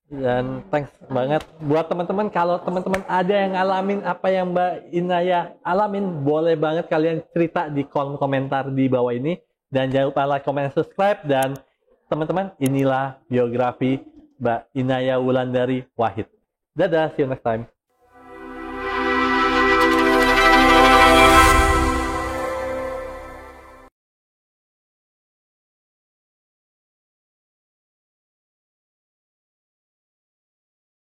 Dan thanks banget buat teman-teman. Kalau teman-teman ada yang ngalamin apa yang Mbak Inaya alamin, boleh banget kalian cerita di kolom komentar di bawah ini. Dan jangan lupa like, comment, subscribe. Dan teman-teman, inilah biografi Mbak Inaya Wulandari Wahid. Dadah, see you next time.